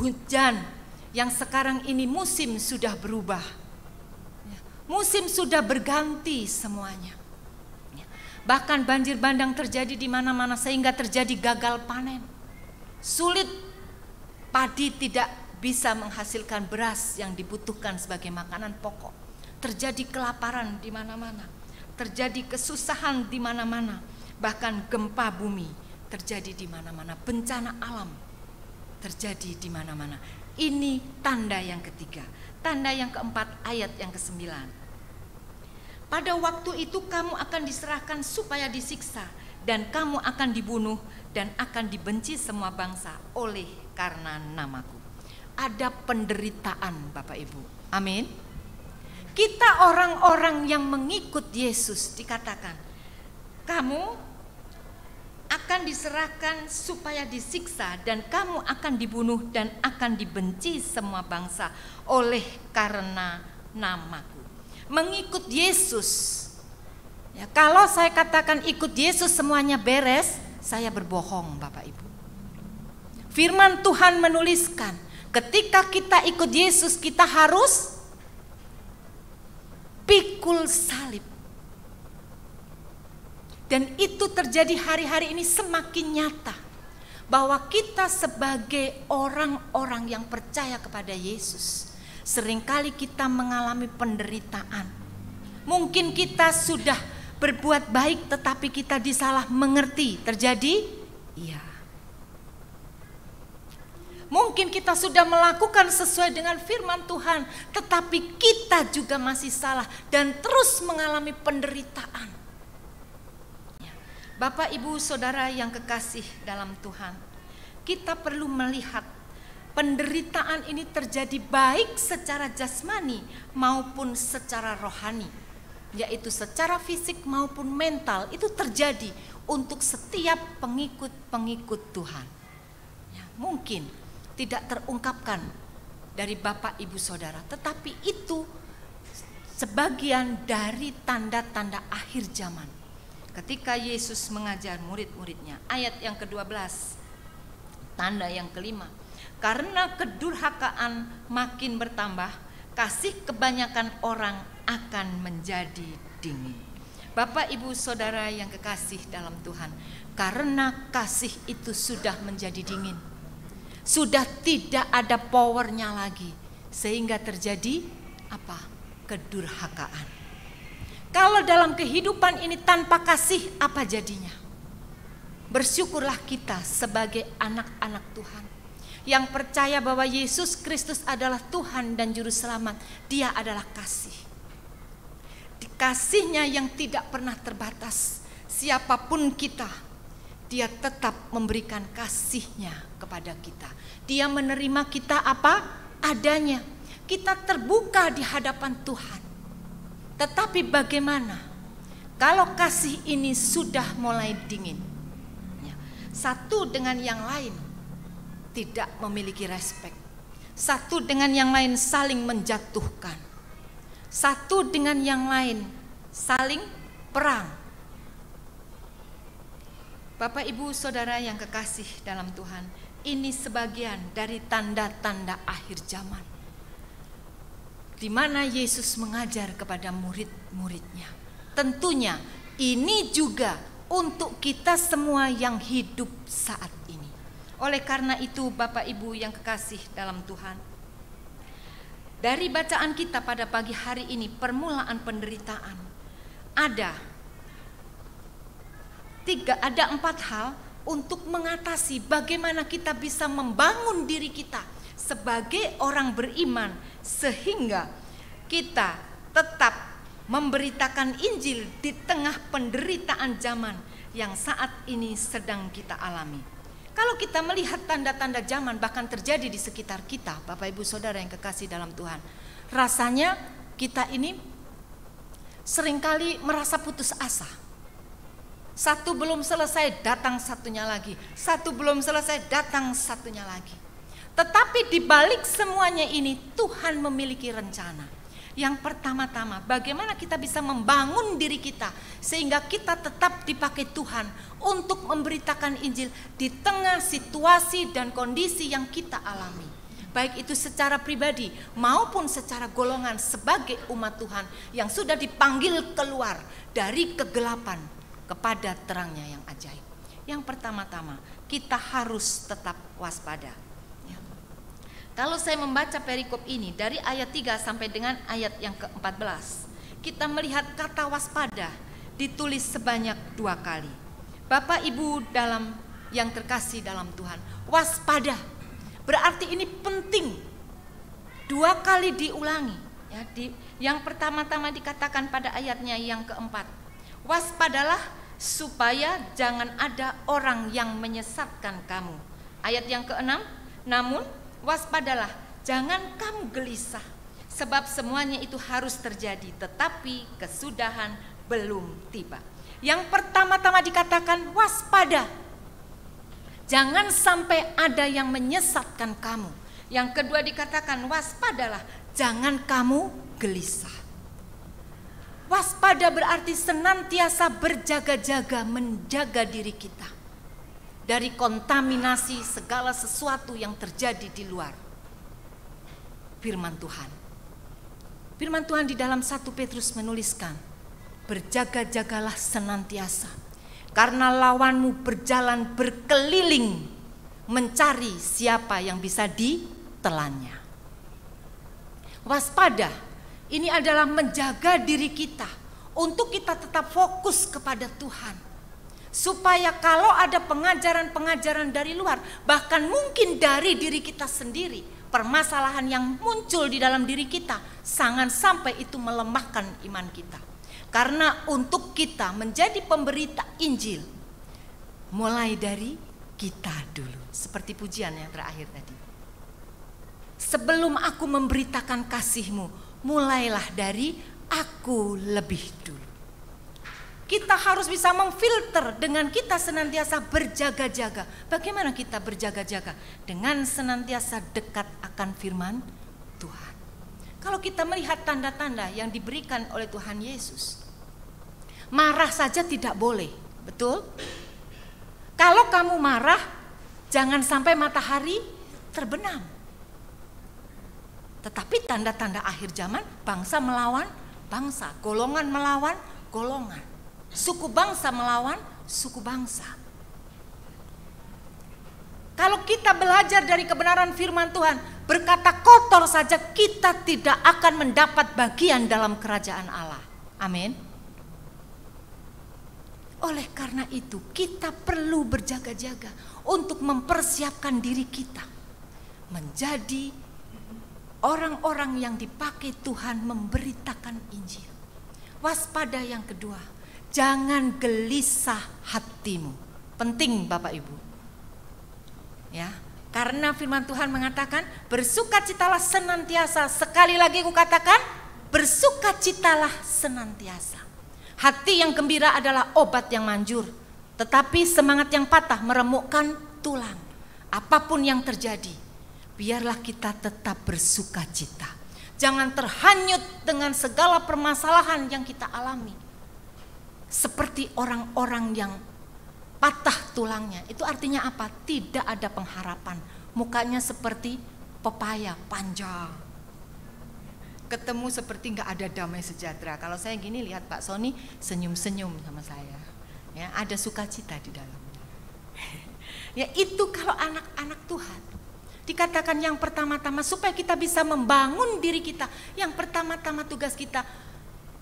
Hujan yang sekarang ini musim sudah berubah. Musim sudah berganti semuanya. Bahkan banjir bandang terjadi di mana-mana sehingga terjadi gagal panen. Sulit, padi tidak bisa menghasilkan beras yang dibutuhkan sebagai makanan pokok. Terjadi kelaparan di mana-mana, terjadi kesusahan di mana-mana, bahkan gempa bumi terjadi di mana-mana, bencana alam terjadi di mana-mana. Ini tanda yang ketiga. Tanda yang keempat, ayat yang ke-9. Pada waktu itu kamu akan diserahkan supaya disiksa, dan kamu akan dibunuh dan akan dibenci semua bangsa oleh karena namaku. Ada penderitaan, Bapak Ibu. Amin. Kita orang-orang yang mengikut Yesus dikatakan, kamu akan diserahkan supaya disiksa dan kamu akan dibunuh dan akan dibenci semua bangsa oleh karena namaku. Mengikut Yesus. Ya, kalau saya katakan ikut Yesus semuanya beres, saya berbohong, Bapak Ibu. Firman Tuhan menuliskan, Ketika kita ikut Yesus, kita harus pikul salib. Dan itu terjadi hari-hari ini semakin nyata, bahwa kita sebagai orang-orang yang percaya kepada Yesus, seringkali kita mengalami penderitaan. Mungkin kita sudah berbuat baik tetapi kita disalah mengerti. Terjadi? Iya. Mungkin kita sudah melakukan sesuai dengan firman Tuhan, tetapi kita juga masih salah dan terus mengalami penderitaan. Bapak, Ibu, Saudara yang kekasih dalam Tuhan, kita perlu melihat penderitaan ini terjadi baik secara jasmani maupun secara rohani, yaitu secara fisik maupun mental. Itu terjadi untuk setiap pengikut-pengikut Tuhan. Mungkin tidak terungkapkan dari Bapak, Ibu, Saudara, tetapi itu sebagian dari tanda-tanda akhir zaman. Ketika Yesus mengajar murid-muridnya, ayat yang ke-12, tanda yang kelima, karena kedurhakaan makin bertambah, kasih kebanyakan orang akan menjadi dingin. Bapak, Ibu, Saudara yang kekasih dalam Tuhan, karena kasih itu sudah menjadi dingin, sudah tidak ada powernya lagi, sehingga terjadi apa? Kedurhakaan. Kalau dalam kehidupan ini tanpa kasih, apa jadinya? Bersyukurlah kita sebagai anak-anak Tuhan yang percaya bahwa Yesus Kristus adalah Tuhan dan Juru Selamat. Dia adalah kasih. Kasihnya yang tidak pernah terbatas. Siapapun kita, Dia tetap memberikan kasihnya kepada kita. Dia menerima kita apa adanya. Kita terbuka di hadapan Tuhan. Tetapi bagaimana kalau kasih ini sudah mulai dingin? Satu dengan yang lain tidak memiliki respek. Satu dengan yang lain saling menjatuhkan. Satu dengan yang lain saling perang. Bapak, Ibu, Saudara yang kekasih dalam Tuhan, ini sebagian dari tanda-tanda akhir zaman, di mana Yesus mengajar kepada murid-muridnya. Tentunya ini juga untuk kita semua yang hidup saat ini. Oleh karena itu, Bapak, Ibu yang kekasih dalam Tuhan, dari bacaan kita pada pagi hari ini, permulaan penderitaan, ada 4 hal untuk mengatasi bagaimana kita bisa membangun diri kita sebagai orang beriman, sehingga kita tetap memberitakan Injil di tengah penderitaan zaman yang saat ini sedang kita alami. Kalau kita melihat tanda-tanda zaman bahkan terjadi di sekitar kita, Bapak, Ibu, Saudara yang kekasih dalam Tuhan, rasanya kita ini seringkali merasa putus asa. Satu belum selesai, datang satunya lagi. Satu belum selesai, datang satunya lagi. Tetapi di balik semuanya ini, Tuhan memiliki rencana. Yang pertama-tama, bagaimana kita bisa membangun diri kita sehingga kita tetap dipakai Tuhan untuk memberitakan Injil di tengah situasi dan kondisi yang kita alami. Baik itu secara pribadi maupun secara golongan sebagai umat Tuhan yang sudah dipanggil keluar dari kegelapan kepada terangnya yang ajaib. Yang pertama-tama, kita harus tetap waspada. Kalau saya membaca perikop ini dari ayat 3 sampai dengan ayat yang ke-14, kita melihat kata waspada ditulis sebanyak 2 kali. Bapak, Ibu dalam yang terkasih dalam Tuhan, waspada berarti ini penting. 2 kali diulangi. Yang pertama-tama dikatakan pada ayatnya yang ke-4, waspadalah supaya jangan ada orang yang menyesatkan kamu. Ayat yang ke-6, namun waspadalah, jangan kamu gelisah, sebab semuanya itu harus terjadi, tetapi kesudahan belum tiba. Yang pertama-tama dikatakan waspada, jangan sampai ada yang menyesatkan kamu. Yang kedua dikatakan waspadalah, jangan kamu gelisah. Waspada berarti senantiasa berjaga-jaga menjaga diri kita dari kontaminasi segala sesuatu yang terjadi di luar. firman Tuhan. Firman Tuhan di dalam 1 Petrus menuliskan, berjaga-jagalah senantiasa, karena lawanmu berjalan berkeliling mencari siapa yang bisa ditelannya. Waspada, ini adalah menjaga diri kita untuk kita tetap fokus kepada Tuhan. Supaya kalau ada pengajaran-pengajaran dari luar, bahkan mungkin dari diri kita sendiri, permasalahan yang muncul di dalam diri kita, jangan sampai itu melemahkan iman kita. Karena untuk kita menjadi pemberita Injil, mulai dari kita dulu. Seperti pujian yang terakhir tadi. Sebelum aku memberitakan kasih-Mu, mulailah dari aku lebih dulu. Kita harus bisa memfilter dengan kita senantiasa berjaga-jaga. Bagaimana kita berjaga-jaga? Dengan senantiasa dekat akan firman Tuhan. Kalau kita melihat tanda-tanda yang diberikan oleh Tuhan Yesus, marah saja tidak boleh, betul? Kalau kamu marah, jangan sampai matahari terbenam. Tetapi tanda-tanda akhir zaman, bangsa melawan bangsa, golongan melawan golongan. Suku bangsa melawan suku bangsa. Kalau kita belajar dari kebenaran firman Tuhan, berkata kotor saja, kita tidak akan mendapat bagian dalam kerajaan Allah. Amin. Oleh karena itu, kita perlu berjaga-jaga untuk mempersiapkan diri kita menjadi orang-orang yang dipakai Tuhan memberitakan Injil. Waspada yang kedua, jangan gelisah hatimu. Penting Bapak Ibu. Ya, karena firman Tuhan mengatakan, bersukacitalah senantiasa. Sekali lagi aku katakan, bersukacitalah senantiasa. Hati yang gembira adalah obat yang manjur, tetapi semangat yang patah meremukkan tulang. Apapun yang terjadi, biarlah kita tetap bersukacita. Jangan terhanyut dengan segala permasalahan yang kita alami. Seperti orang-orang yang patah tulangnya. Itu artinya apa? Tidak ada pengharapan. Mukanya seperti pepaya panjang. Ketemu seperti nggak ada damai sejahtera. Kalau saya gini lihat Pak Sony senyum-senyum sama saya. Ya, ada sukacita di dalam. Ya itu kalau anak-anak Tuhan. Dikatakan yang pertama-tama supaya kita bisa membangun diri kita. Yang pertama-tama tugas kita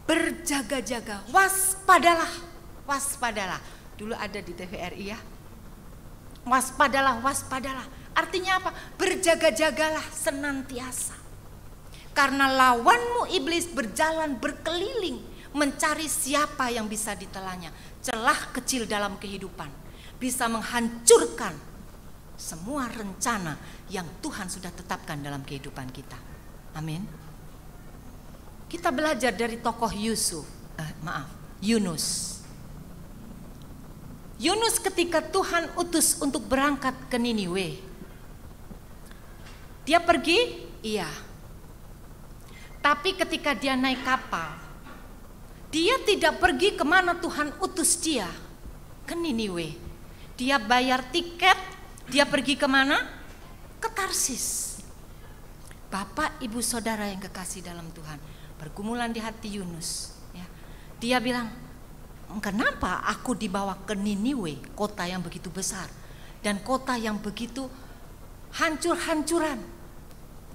berjaga-jaga, waspadalah, waspadalah. Dulu ada di TVRI ya. Waspadalah, waspadalah. Artinya apa? Berjaga-jagalah senantiasa. Karena lawanmu iblis berjalan berkeliling mencari siapa yang bisa ditelannya. Celah kecil dalam kehidupan bisa menghancurkan semua rencana yang Tuhan sudah tetapkan dalam kehidupan kita. Amin. Kita belajar dari tokoh Yunus. Yunus ketika Tuhan utus untuk berangkat ke Niniwe. Dia pergi? Iya. Tapi ketika dia naik kapal, dia tidak pergi kemana Tuhan utus dia, ke Niniwe. Dia bayar tiket, dia pergi kemana? Ke Tarsis. Bapak, Ibu, Saudara yang kekasih dalam Tuhan, pergumulan di hati Yunus. Ya. Dia bilang, kenapa aku dibawa ke Niniwe, kota yang begitu besar dan kota yang begitu hancur-hancuran,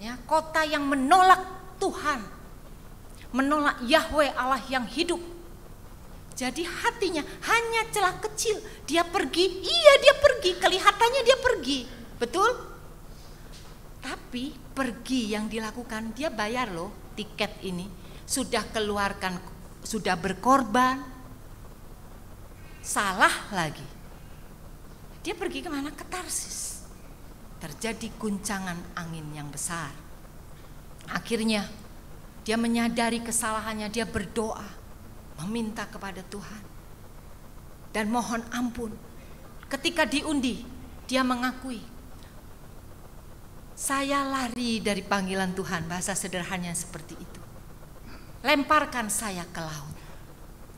ya, kota yang menolak Tuhan, menolak Yahweh Allah yang hidup. Jadi hatinya hanya celah kecil. Dia pergi, iya dia pergi, kelihatannya dia pergi, betul? Tapi pergi yang dilakukan, dia bayar loh tiket ini, sudah keluarkan, sudah berkorban, salah lagi. Dia pergi kemana? Ke Tarsis. Terjadi guncangan angin yang besar. Akhirnya dia menyadari kesalahannya, dia berdoa, meminta kepada Tuhan dan mohon ampun. Ketika diundi, dia mengakui, saya lari dari panggilan Tuhan, bahasa sederhananya seperti itu. Lemparkan saya ke laut.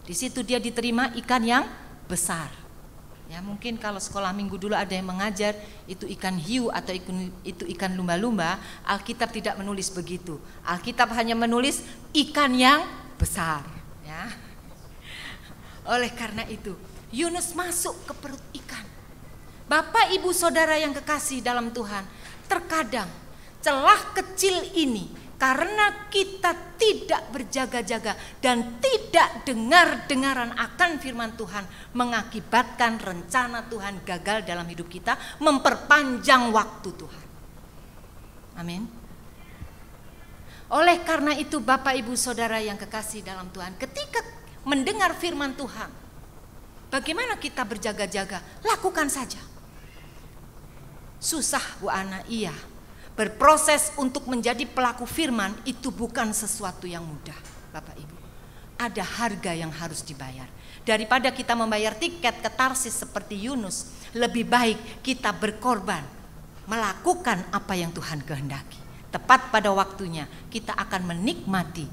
Di situ dia diterima ikan yang besar. Ya, mungkin kalau sekolah minggu dulu ada yang mengajar itu ikan hiu atau itu ikan lumba-lumba, Alkitab tidak menulis begitu. Alkitab hanya menulis ikan yang besar, ya. Oleh karena itu, Yunus masuk ke perut ikan. Bapak, Ibu, Saudara yang kekasih dalam Tuhan, terkadang celah kecil ini karena kita tidak berjaga-jaga dan tidak dengar-dengaran akan firman Tuhan mengakibatkan rencana Tuhan gagal dalam hidup kita, memperpanjang waktu Tuhan. Amin. Oleh karena itu Bapak, Ibu, Saudara yang kekasih dalam Tuhan, ketika mendengar firman Tuhan, bagaimana kita berjaga-jaga? Lakukan saja. Susah Bu Ana, iya. Berproses untuk menjadi pelaku firman itu bukan sesuatu yang mudah, Bapak Ibu. Ada harga yang harus dibayar. Daripada kita membayar tiket ke Tarsis seperti Yunus, lebih baik kita berkorban, melakukan apa yang Tuhan kehendaki. Tepat pada waktunya kita akan menikmati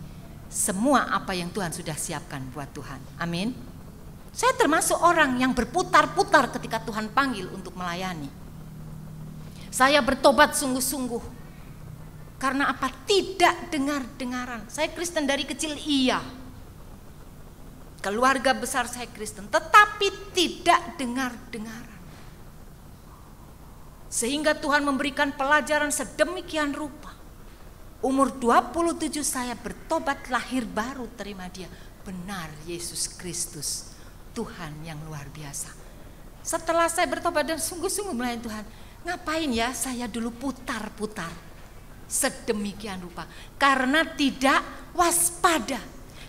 semua apa yang Tuhan sudah siapkan buat Tuhan. Amin. Saya termasuk orang yang berputar-putar ketika Tuhan panggil untuk melayani. Saya bertobat sungguh-sungguh. Karena apa? Tidak dengar-dengaran. Saya Kristen dari kecil, iya. Keluarga besar saya Kristen, tetapi tidak dengar-dengaran. Sehingga Tuhan memberikan pelajaran sedemikian rupa. Umur 27 saya bertobat, lahir baru, terima Dia. Benar, Yesus Kristus, Tuhan yang luar biasa. Setelah saya bertobat dan sungguh-sungguh melayani Tuhan, ngapain ya saya dulu putar-putar sedemikian rupa? Karena tidak waspada,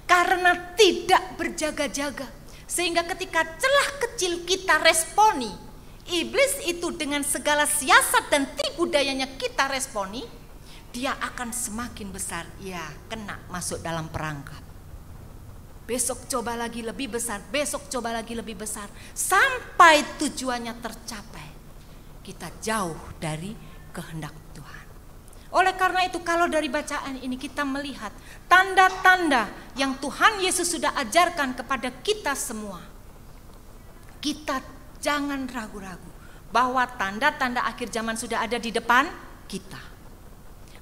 karena tidak berjaga-jaga. Sehingga ketika celah kecil kita responi, iblis itu dengan segala siasat dan tipu dayanya kita responi, dia akan semakin besar, ya kena masuk dalam perangkap. Besok coba lagi lebih besar, besok coba lagi lebih besar, sampai tujuannya tercapai. Kita jauh dari kehendak Tuhan. Oleh karena itu kalau dari bacaan ini kita melihat tanda-tanda yang Tuhan Yesus sudah ajarkan kepada kita semua. Kita jangan ragu-ragu bahwa tanda-tanda akhir zaman sudah ada di depan kita.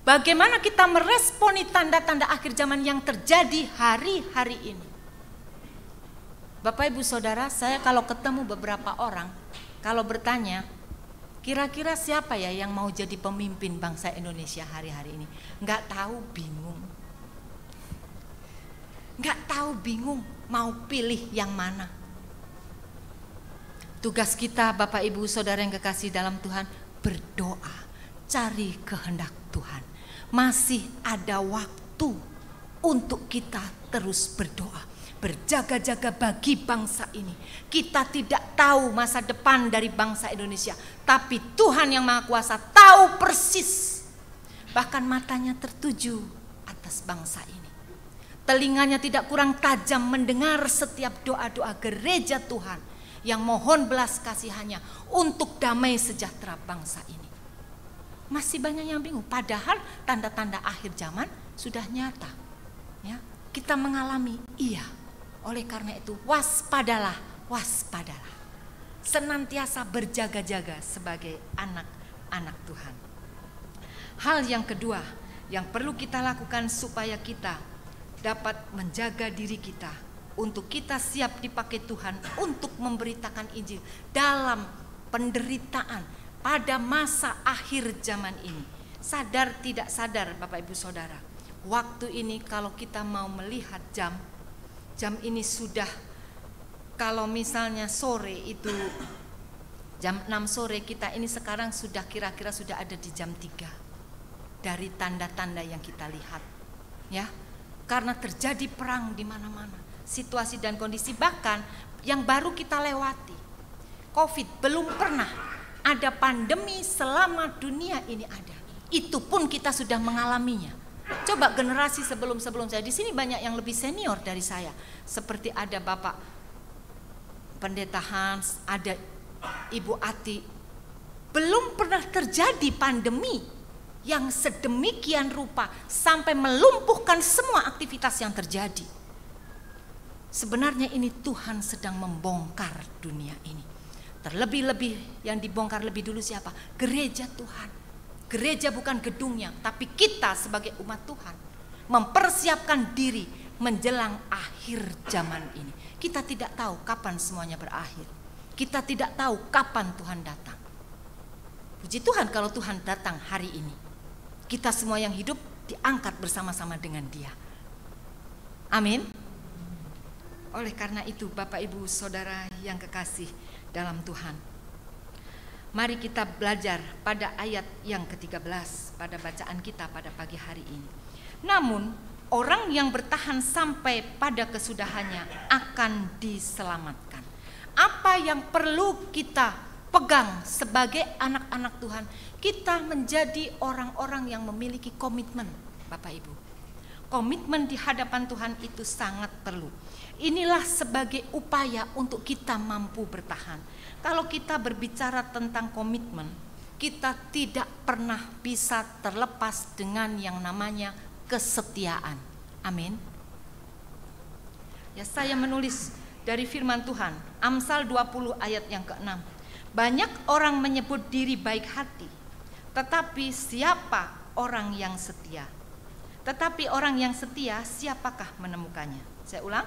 Bagaimana kita meresponi tanda-tanda akhir zaman yang terjadi hari-hari ini? Bapak, Ibu, Saudara, saya kalau ketemu beberapa orang, kalau bertanya, kira-kira siapa ya yang mau jadi pemimpin bangsa Indonesia hari-hari ini? Nggak tahu, bingung. Nggak tahu, bingung mau pilih yang mana. Tugas kita Bapak, Ibu, Saudara yang kekasih dalam Tuhan, berdoa, cari kehendak Tuhan. Masih ada waktu untuk kita terus berdoa. Berjaga-jaga bagi bangsa ini. Kita tidak tahu masa depan dari bangsa Indonesia, tapi Tuhan yang Maha Kuasa tahu persis. Bahkan matanya tertuju atas bangsa ini. Telinganya tidak kurang tajam mendengar setiap doa-doa gereja Tuhan yang mohon belas kasihannya untuk damai sejahtera bangsa ini. Masih banyak yang bingung, padahal tanda-tanda akhir zaman sudah nyata. Ya, kita mengalami, iya. Oleh karena itu waspadalah, waspadalah. Senantiasa berjaga-jaga sebagai anak-anak Tuhan. Hal yang kedua yang perlu kita lakukan supaya kita dapat menjaga diri kita, untuk kita siap dipakai Tuhan untuk memberitakan Injil dalam penderitaan pada masa akhir zaman ini. Sadar tidak sadar Bapak, Ibu, Saudara, waktu ini kalau kita mau melihat jam ini sudah, kalau misalnya sore itu jam 6 sore, kita ini sekarang sudah kira-kira sudah ada di jam 3 dari tanda-tanda yang kita lihat, ya. Karena terjadi perang di mana-mana, situasi dan kondisi bahkan yang baru kita lewati. Covid, belum pernah ada pandemi selama dunia ini ada. Itu pun kita sudah mengalaminya. Coba generasi sebelum-sebelum saya, di sini banyak yang lebih senior dari saya. Seperti ada Bapak Pendeta Hans, ada Ibu Ati. Belum pernah terjadi pandemi yang sedemikian rupa sampai melumpuhkan semua aktivitas yang terjadi. Sebenarnya ini Tuhan sedang membongkar dunia ini. Terlebih-lebih yang dibongkar lebih dulu siapa? Gereja Tuhan. Gereja bukan gedungnya, tapi kita sebagai umat Tuhan mempersiapkan diri menjelang akhir zaman ini. Kita tidak tahu kapan semuanya berakhir. Kita tidak tahu kapan Tuhan datang. Puji Tuhan kalau Tuhan datang hari ini. Kita semua yang hidup diangkat bersama-sama dengan Dia. Amin. Oleh karena itu Bapak Ibu Saudara yang kekasih dalam Tuhan, mari kita belajar pada ayat yang ke-13 pada bacaan kita pada pagi hari ini. Namun orang yang bertahan sampai pada kesudahannya akan diselamatkan. Apa yang perlu kita pegang sebagai anak-anak Tuhan? Kita menjadi orang-orang yang memiliki komitmen, Bapak Ibu. Komitmen di hadapan Tuhan itu sangat perlu. Inilah sebagai upaya untuk kita mampu bertahan. Kalau kita berbicara tentang komitmen, kita tidak pernah bisa terlepas dengan yang namanya kesetiaan. Amin. Ya, saya menulis dari firman Tuhan, Amsal 20 ayat yang ke-6. Banyak orang menyebut diri baik hati, tetapi siapa orang yang setia? Tetapi orang yang setia, siapakah menemukannya? Saya ulang,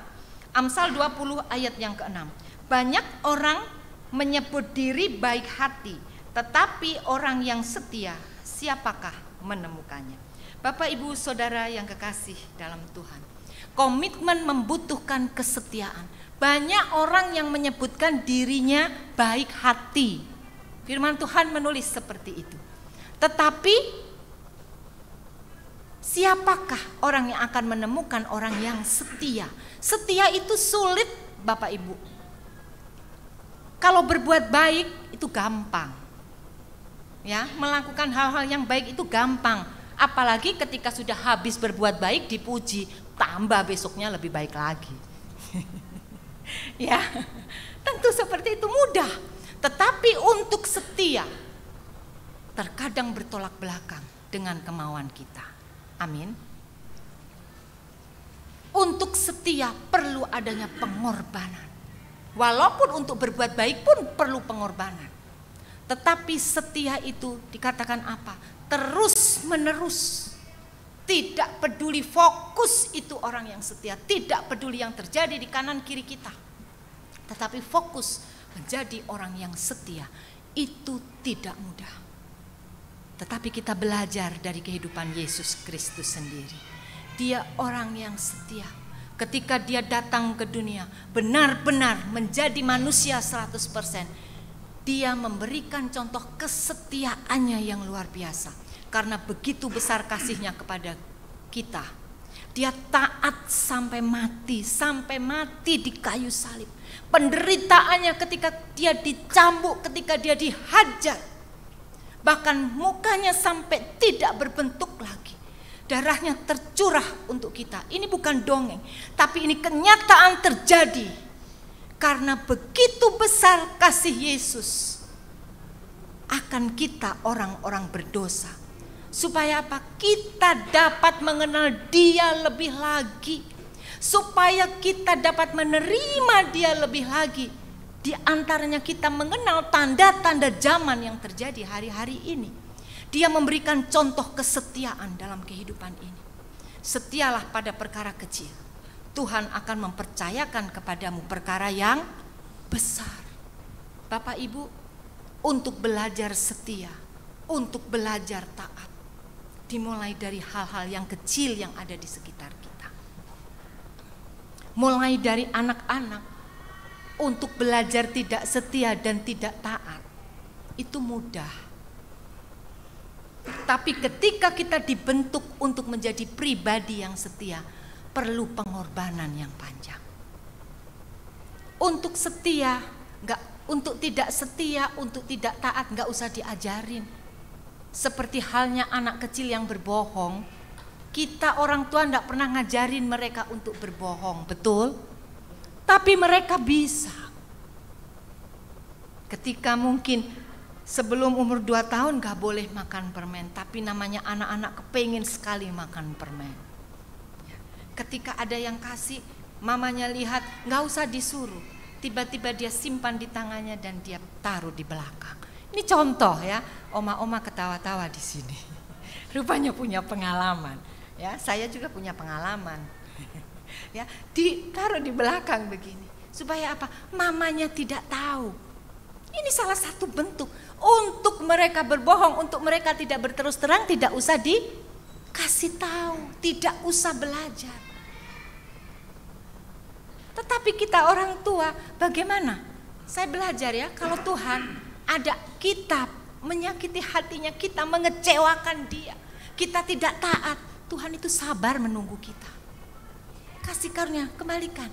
Amsal 20 ayat yang ke-6. Banyak orang menyebut diri baik hati, tetapi orang yang setia, siapakah menemukannya? Bapak Ibu Saudara yang kekasih dalam Tuhan, komitmen membutuhkan kesetiaan. Banyak orang yang menyebutkan dirinya baik hati. Firman Tuhan menulis seperti itu. Tetapi siapakah orang yang akan menemukan orang yang setia? Setia itu sulit, Bapak Ibu. Kalau berbuat baik itu gampang. Ya, melakukan hal-hal yang baik itu gampang. Apalagi ketika sudah habis berbuat baik dipuji, tambah besoknya lebih baik lagi. Ya, tentu seperti itu mudah. Tetapi untuk setia terkadang bertolak belakang dengan kemauan kita. Amin. Untuk setia perlu adanya pengorbanan. Walaupun untuk berbuat baik pun perlu pengorbanan. Tetapi setia itu dikatakan apa? Terus menerus. Tidak peduli, fokus itu orang yang setia. Tidak peduli yang terjadi di kanan kiri kita. Tetapi fokus menjadi orang yang setia. Itu tidak mudah. Tetapi kita belajar dari kehidupan Yesus Kristus sendiri. Dia orang yang setia. Ketika dia datang ke dunia, benar-benar menjadi manusia 100%. Dia memberikan contoh kesetiaannya yang luar biasa. Karena begitu besar kasihnya kepada kita. Dia taat sampai mati di kayu salib. Penderitaannya ketika dia dicambuk, ketika dia dihajar. Bahkan mukanya sampai tidak berbentuk lagi. Darahnya tercurah untuk kita. Ini bukan dongeng, tapi ini kenyataan terjadi. Karena begitu besar kasih Yesus akan kita orang-orang berdosa. Supaya apa? Kita dapat mengenal Dia lebih lagi. Supaya kita dapat menerima Dia lebih lagi. Di antaranya kita mengenal tanda-tanda zaman yang terjadi hari-hari ini. Dia memberikan contoh kesetiaan dalam kehidupan ini. Setialah pada perkara kecil. Tuhan akan mempercayakan kepadamu perkara yang besar. Bapak Ibu, untuk belajar setia, untuk belajar taat, dimulai dari hal-hal yang kecil yang ada di sekitar kita. Mulai dari anak-anak, untuk belajar tidak setia dan tidak taat, itu mudah. Tapi ketika kita dibentuk untuk menjadi pribadi yang setia, perlu pengorbanan yang panjang. Untuk setia, untuk tidak setia, untuk tidak taat, nggak usah diajarin. Seperti halnya anak kecil yang berbohong, kita orang tua nggak pernah ngajarin mereka untuk berbohong, betul? Tapi mereka bisa. Ketika mungkin sebelum umur 2 tahun gak boleh makan permen, tapi namanya anak-anak kepengen sekali makan permen. Ketika ada yang kasih, mamanya lihat, gak usah disuruh. tiba-tiba dia simpan di tangannya dan dia taruh di belakang. Ini contoh ya, oma-oma ketawa-tawa di sini. Rupanya punya pengalaman. Ya, saya juga punya pengalaman. Ya, ditaruh di belakang begini. Supaya apa? Mamanya tidak tahu. Ini salah satu bentuk untuk mereka berbohong, untuk mereka tidak berterus terang, tidak usah dikasih tahu, tidak usah belajar. Tetapi kita orang tua bagaimana? Saya belajar ya, kalau Tuhan ada kita menyakiti hatinya, kita mengecewakan dia, kita tidak taat, Tuhan itu sabar menunggu kita. Kasih karunia, kembalikan.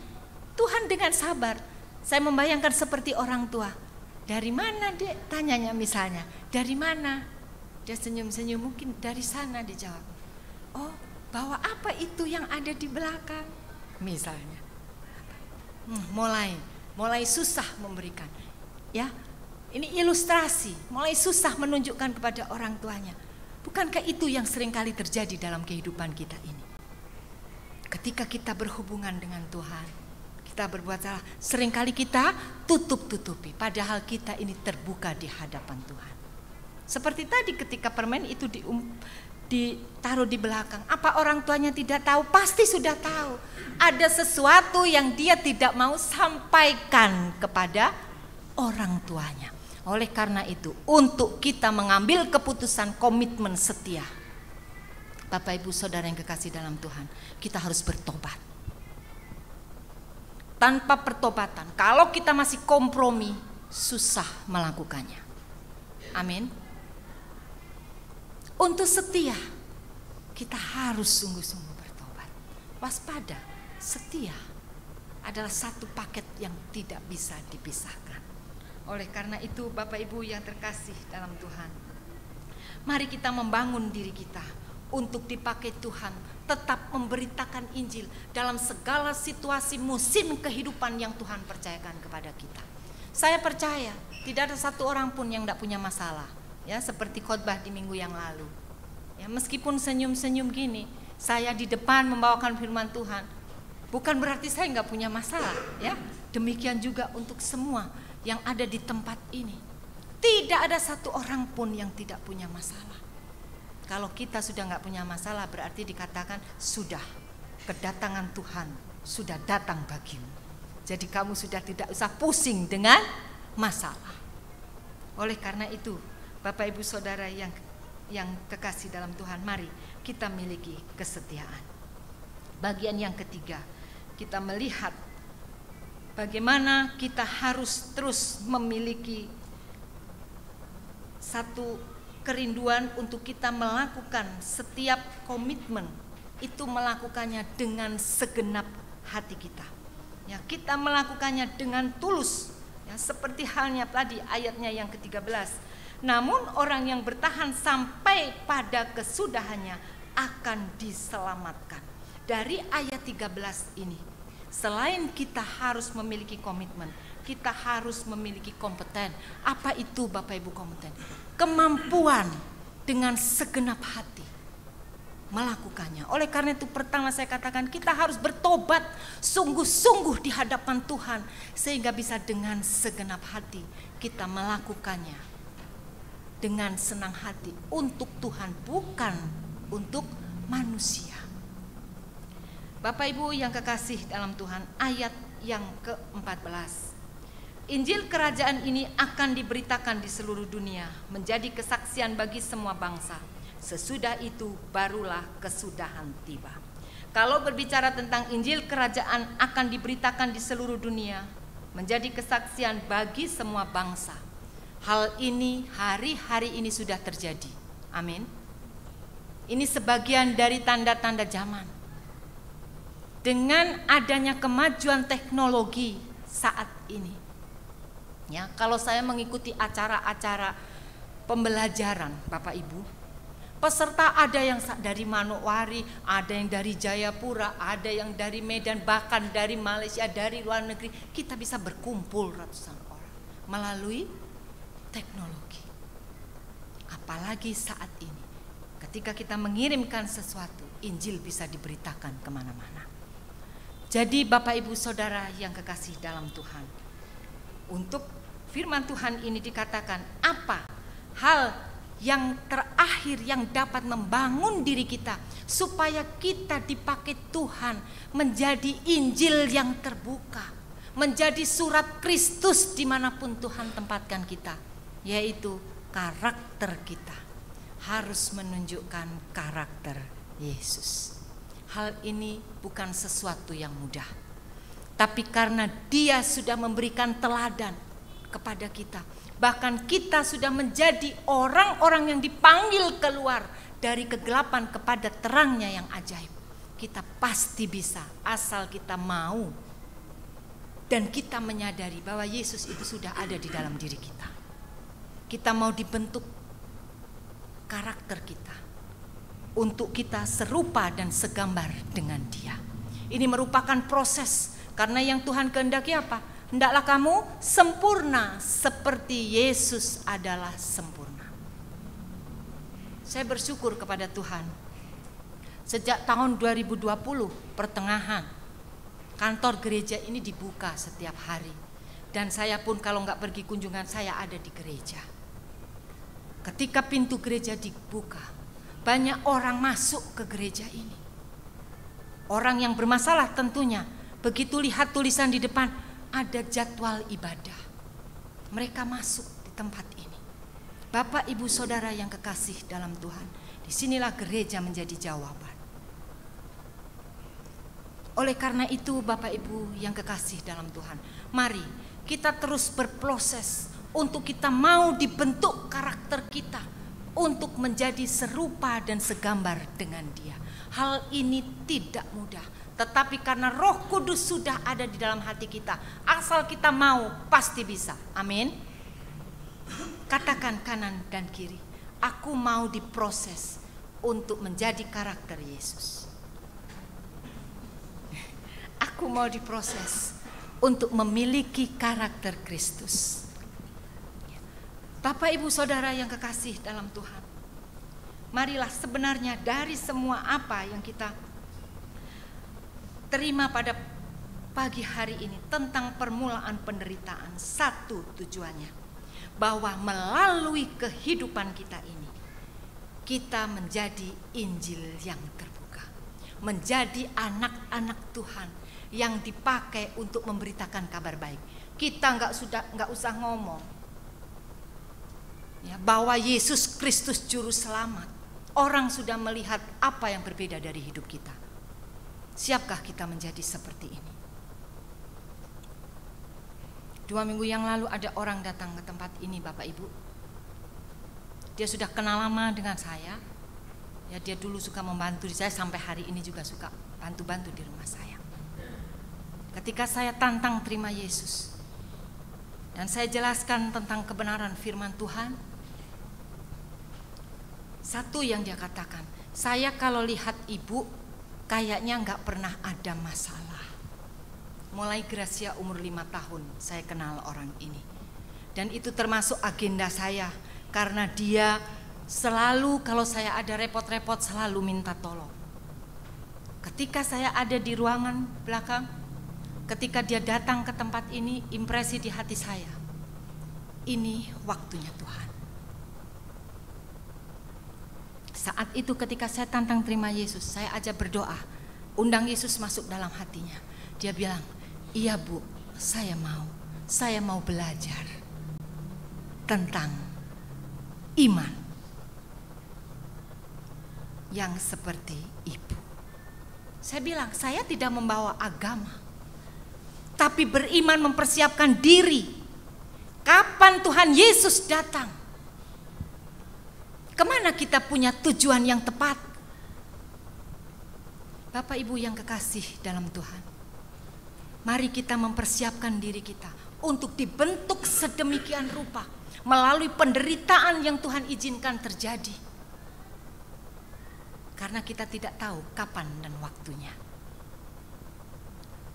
Tuhan dengan sabar. Saya membayangkan seperti orang tua. Dari mana Dek? Tanyanya misalnya, dari mana? Dia senyum-senyum, mungkin dari sana dijawab. Oh, bawa apa itu yang ada di belakang? Misalnya. Mulai susah memberikan. Ya, ini ilustrasi, mulai susah menunjukkan kepada orang tuanya. Bukankah itu yang seringkali terjadi dalam kehidupan kita ini? Ketika kita berhubungan dengan Tuhan, kita berbuat salah, seringkali kita tutup-tutupi, padahal kita ini terbuka di hadapan Tuhan. Seperti tadi ketika permen itu ditaruh di belakang, apa orang tuanya tidak tahu? Pasti sudah tahu. Ada sesuatu yang dia tidak mau sampaikan kepada orang tuanya. Oleh karena itu, untuk kita mengambil keputusan komitmen setia, Bapak Ibu Saudara yang kekasih dalam Tuhan, kita harus bertobat. Tanpa pertobatan, kalau kita masih kompromi, susah melakukannya. Amin. Untuk setia, kita harus sungguh-sungguh bertobat. Waspada, setia adalah satu paket yang tidak bisa dipisahkan. Oleh karena itu, Bapak Ibu yang terkasih dalam Tuhan, mari kita membangun diri kita untuk dipakai Tuhan, tetap memberitakan Injil dalam segala situasi musim kehidupan yang Tuhan percayakan kepada kita. Saya percaya tidak ada satu orang pun yang tidak punya masalah, ya, seperti khotbah di minggu yang lalu. Ya, meskipun senyum-senyum gini, saya di depan membawakan firman Tuhan, bukan berarti saya nggak punya masalah, ya. Demikian juga untuk semua yang ada di tempat ini. Tidak ada satu orang pun yang tidak punya masalah. Kalau kita sudah nggak punya masalah, berarti dikatakan sudah kedatangan Tuhan sudah datang bagimu. Jadi kamu sudah tidak usah pusing dengan masalah. Oleh karena itu, Bapak Ibu Saudara yang kekasih dalam Tuhan, mari kita miliki kesetiaan. Bagian yang ketiga, kita melihat bagaimana kita harus terus memiliki satu kerinduan untuk kita melakukan setiap komitmen itu, melakukannya dengan segenap hati kita. Ya, kita melakukannya dengan tulus. Ya, seperti halnya tadi ayatnya yang ke-13. Namun orang yang bertahan sampai pada kesudahannya akan diselamatkan. Dari ayat 13 ini, selain kita harus memiliki komitmen, kita harus memiliki kompeten. Apa itu Bapak Ibu kompeten? Kemampuan dengan segenap hati melakukannya. Oleh karena itu pertama saya katakan kita harus bertobat sungguh-sungguh di hadapan Tuhan, sehingga bisa dengan segenap hati kita melakukannya dengan senang hati untuk Tuhan, bukan untuk manusia. Bapak Ibu yang kekasih dalam Tuhan, ayat yang ke-14. Injil kerajaan ini akan diberitakan di seluruh dunia, menjadi kesaksian bagi semua bangsa. Sesudah itu barulah kesudahan tiba. Kalau berbicara tentang Injil kerajaan akan diberitakan di seluruh dunia, menjadi kesaksian bagi semua bangsa. Hal ini hari-hari ini sudah terjadi. Amin. Ini sebagian dari tanda-tanda zaman. Dengan adanya kemajuan teknologi saat ini, ya, kalau saya mengikuti acara-acara pembelajaran Bapak Ibu, peserta ada yang dari Manokwari, ada yang dari Jayapura, ada yang dari Medan, bahkan dari Malaysia, dari luar negeri. Kita bisa berkumpul ratusan orang melalui teknologi. Apalagi saat ini, ketika kita mengirimkan sesuatu, Injil bisa diberitakan kemana-mana. Jadi Bapak Ibu Saudara yang kekasih dalam Tuhan, Untuk firman Tuhan ini dikatakan, apa hal yang terakhir yang dapat membangun diri kita supaya kita dipakai Tuhan menjadi Injil yang terbuka, menjadi surat Kristus dimanapun Tuhan tempatkan kita, yaitu karakter kita harus menunjukkan karakter Yesus. Hal ini bukan sesuatu yang mudah, tapi karena Dia sudah memberikan teladan kepada kita, bahkan kita sudah menjadi orang-orang yang dipanggil keluar dari kegelapan kepada terangnya yang ajaib. Kita pasti bisa asal kita mau dan kita menyadari bahwa Yesus itu sudah ada di dalam diri kita. Kita mau dibentuk karakter kita untuk kita serupa dan segambar dengan Dia. Ini merupakan proses, karena yang Tuhan kehendaki apa? Hendaklah kamu sempurna seperti Yesus adalah sempurna. Saya bersyukur kepada Tuhan. Sejak tahun 2020 pertengahan, kantor gereja ini dibuka setiap hari. Dan saya pun kalau nggak pergi kunjungan, saya ada di gereja. Ketika pintu gereja dibuka, banyak orang masuk ke gereja ini. Orang yang bermasalah tentunya, begitu lihat tulisan di depan, ada jadwal ibadah, mereka masuk di tempat ini. Bapak, Ibu, Saudara yang kekasih dalam Tuhan, disinilah gereja menjadi jawaban. Oleh karena itu, Bapak, Ibu yang kekasih dalam Tuhan, mari kita terus berproses untuk kita mau dibentuk karakter kita untuk menjadi serupa dan segambar dengan Dia. Hal ini tidak mudah, tetapi karena Roh Kudus sudah ada di dalam hati kita, asal kita mau pasti bisa. Amin. Katakan kanan dan kiri, aku mau diproses untuk menjadi karakter Yesus. Aku mau diproses untuk memiliki karakter Kristus. Bapak, Ibu, Saudara yang kekasih dalam Tuhan, marilah sebenarnya dari semua apa yang kita terima pada pagi hari ini tentang permulaan penderitaan, satu tujuannya, bahwa melalui kehidupan kita ini kita menjadi Injil yang terbuka, menjadi anak-anak Tuhan yang dipakai untuk memberitakan kabar baik. Kita nggak usah ngomong ya, bahwa Yesus Kristus juru selamat. Orang sudah melihat apa yang berbeda dari hidup kita. Siapkah kita menjadi seperti ini? 2 minggu yang lalu ada orang datang ke tempat ini, Bapak Ibu. Dia sudah kenal lama dengan saya. Ya, dia dulu suka membantu saya, sampai hari ini juga suka bantu-bantu di rumah saya. Ketika saya tantang terima Yesus dan saya jelaskan tentang kebenaran firman Tuhan, satu yang dia katakan, saya kalau lihat ibu kayaknya nggak pernah ada masalah. Mulai Gracia umur 5 tahun saya kenal orang ini. Dan itu termasuk agenda saya, karena dia selalu kalau saya ada repot-repot selalu minta tolong. Ketika saya ada di ruangan belakang, ketika dia datang ke tempat ini, impresi di hati saya, ini waktunya Tuhan. Saat itu ketika saya tantang terima Yesus, saya ajak berdoa, undang Yesus masuk dalam hatinya. Dia bilang, iya Bu, saya mau belajar tentang iman yang seperti Ibu. Saya bilang, saya tidak membawa agama, tapi beriman mempersiapkan diri. Kapan Tuhan Yesus datang? Kemana kita punya tujuan yang tepat? Bapak Ibu yang kekasih dalam Tuhan, mari kita mempersiapkan diri kita untuk dibentuk sedemikian rupa melalui penderitaan yang Tuhan izinkan terjadi. Karena kita tidak tahu kapan dan waktunya.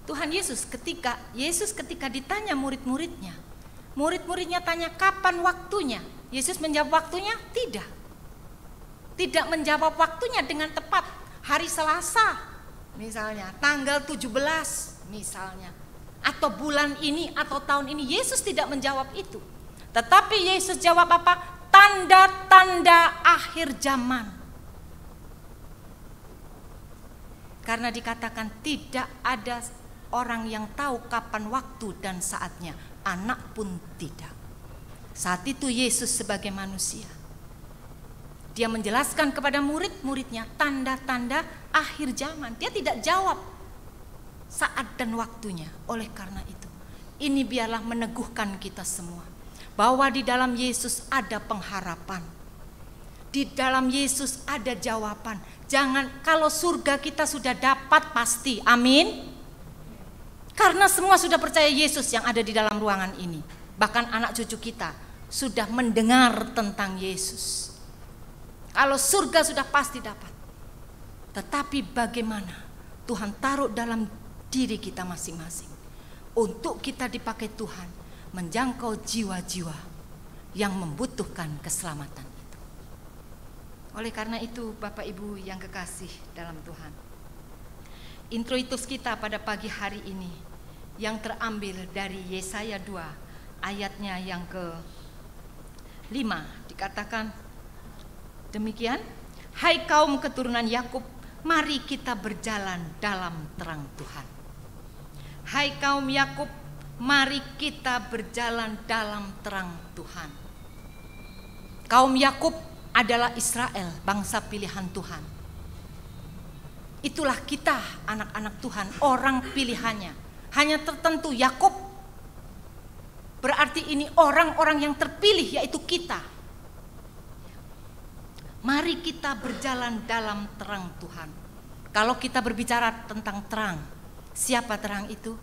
Tuhan Yesus ketika ditanya murid-muridnya tanya kapan waktunya. Yesus menjawab waktunya tidak menjawab waktunya dengan tepat. Hari Selasa misalnya, tanggal 17 misalnya, atau bulan ini atau tahun ini. Yesus tidak menjawab itu. Tetapi Yesus jawab apa? Tanda-tanda akhir zaman. Karena dikatakan tidak ada orang yang tahu kapan waktu dan saatnya, anak pun tidak. Saat itu Yesus sebagai manusia, dia menjelaskan kepada murid-muridnya tanda-tanda akhir zaman. Dia tidak jawab saat dan waktunya. Oleh karena itu, ini biarlah meneguhkan kita semua bahwa di dalam Yesus ada pengharapan. Di dalam Yesus ada jawaban. Jangan, kalau surga kita sudah dapat pasti, amin. Karena semua sudah percaya Yesus yang ada di dalam ruangan ini. Bahkan anak cucu kita sudah mendengar tentang Yesus. Kalau surga sudah pasti dapat. Tetapi bagaimana Tuhan taruh dalam diri kita masing-masing untuk kita dipakai Tuhan menjangkau jiwa-jiwa yang membutuhkan keselamatan itu. Oleh karena itu, Bapak Ibu yang kekasih dalam Tuhan, introitus kita pada pagi hari ini yang terambil dari Yesaya 2 ayatnya yang ke-5 dikatakan demikian, hai kaum keturunan Yakub, mari kita berjalan dalam terang Tuhan. Hai kaum Yakub, mari kita berjalan dalam terang Tuhan. Kaum Yakub adalah Israel, bangsa pilihan Tuhan. Itulah kita, anak-anak Tuhan, orang pilihannya. Hanya tertentu. Yakub berarti ini orang-orang yang terpilih, yaitu kita. Mari kita berjalan dalam terang Tuhan. Kalau kita berbicara tentang terang, siapa terang itu?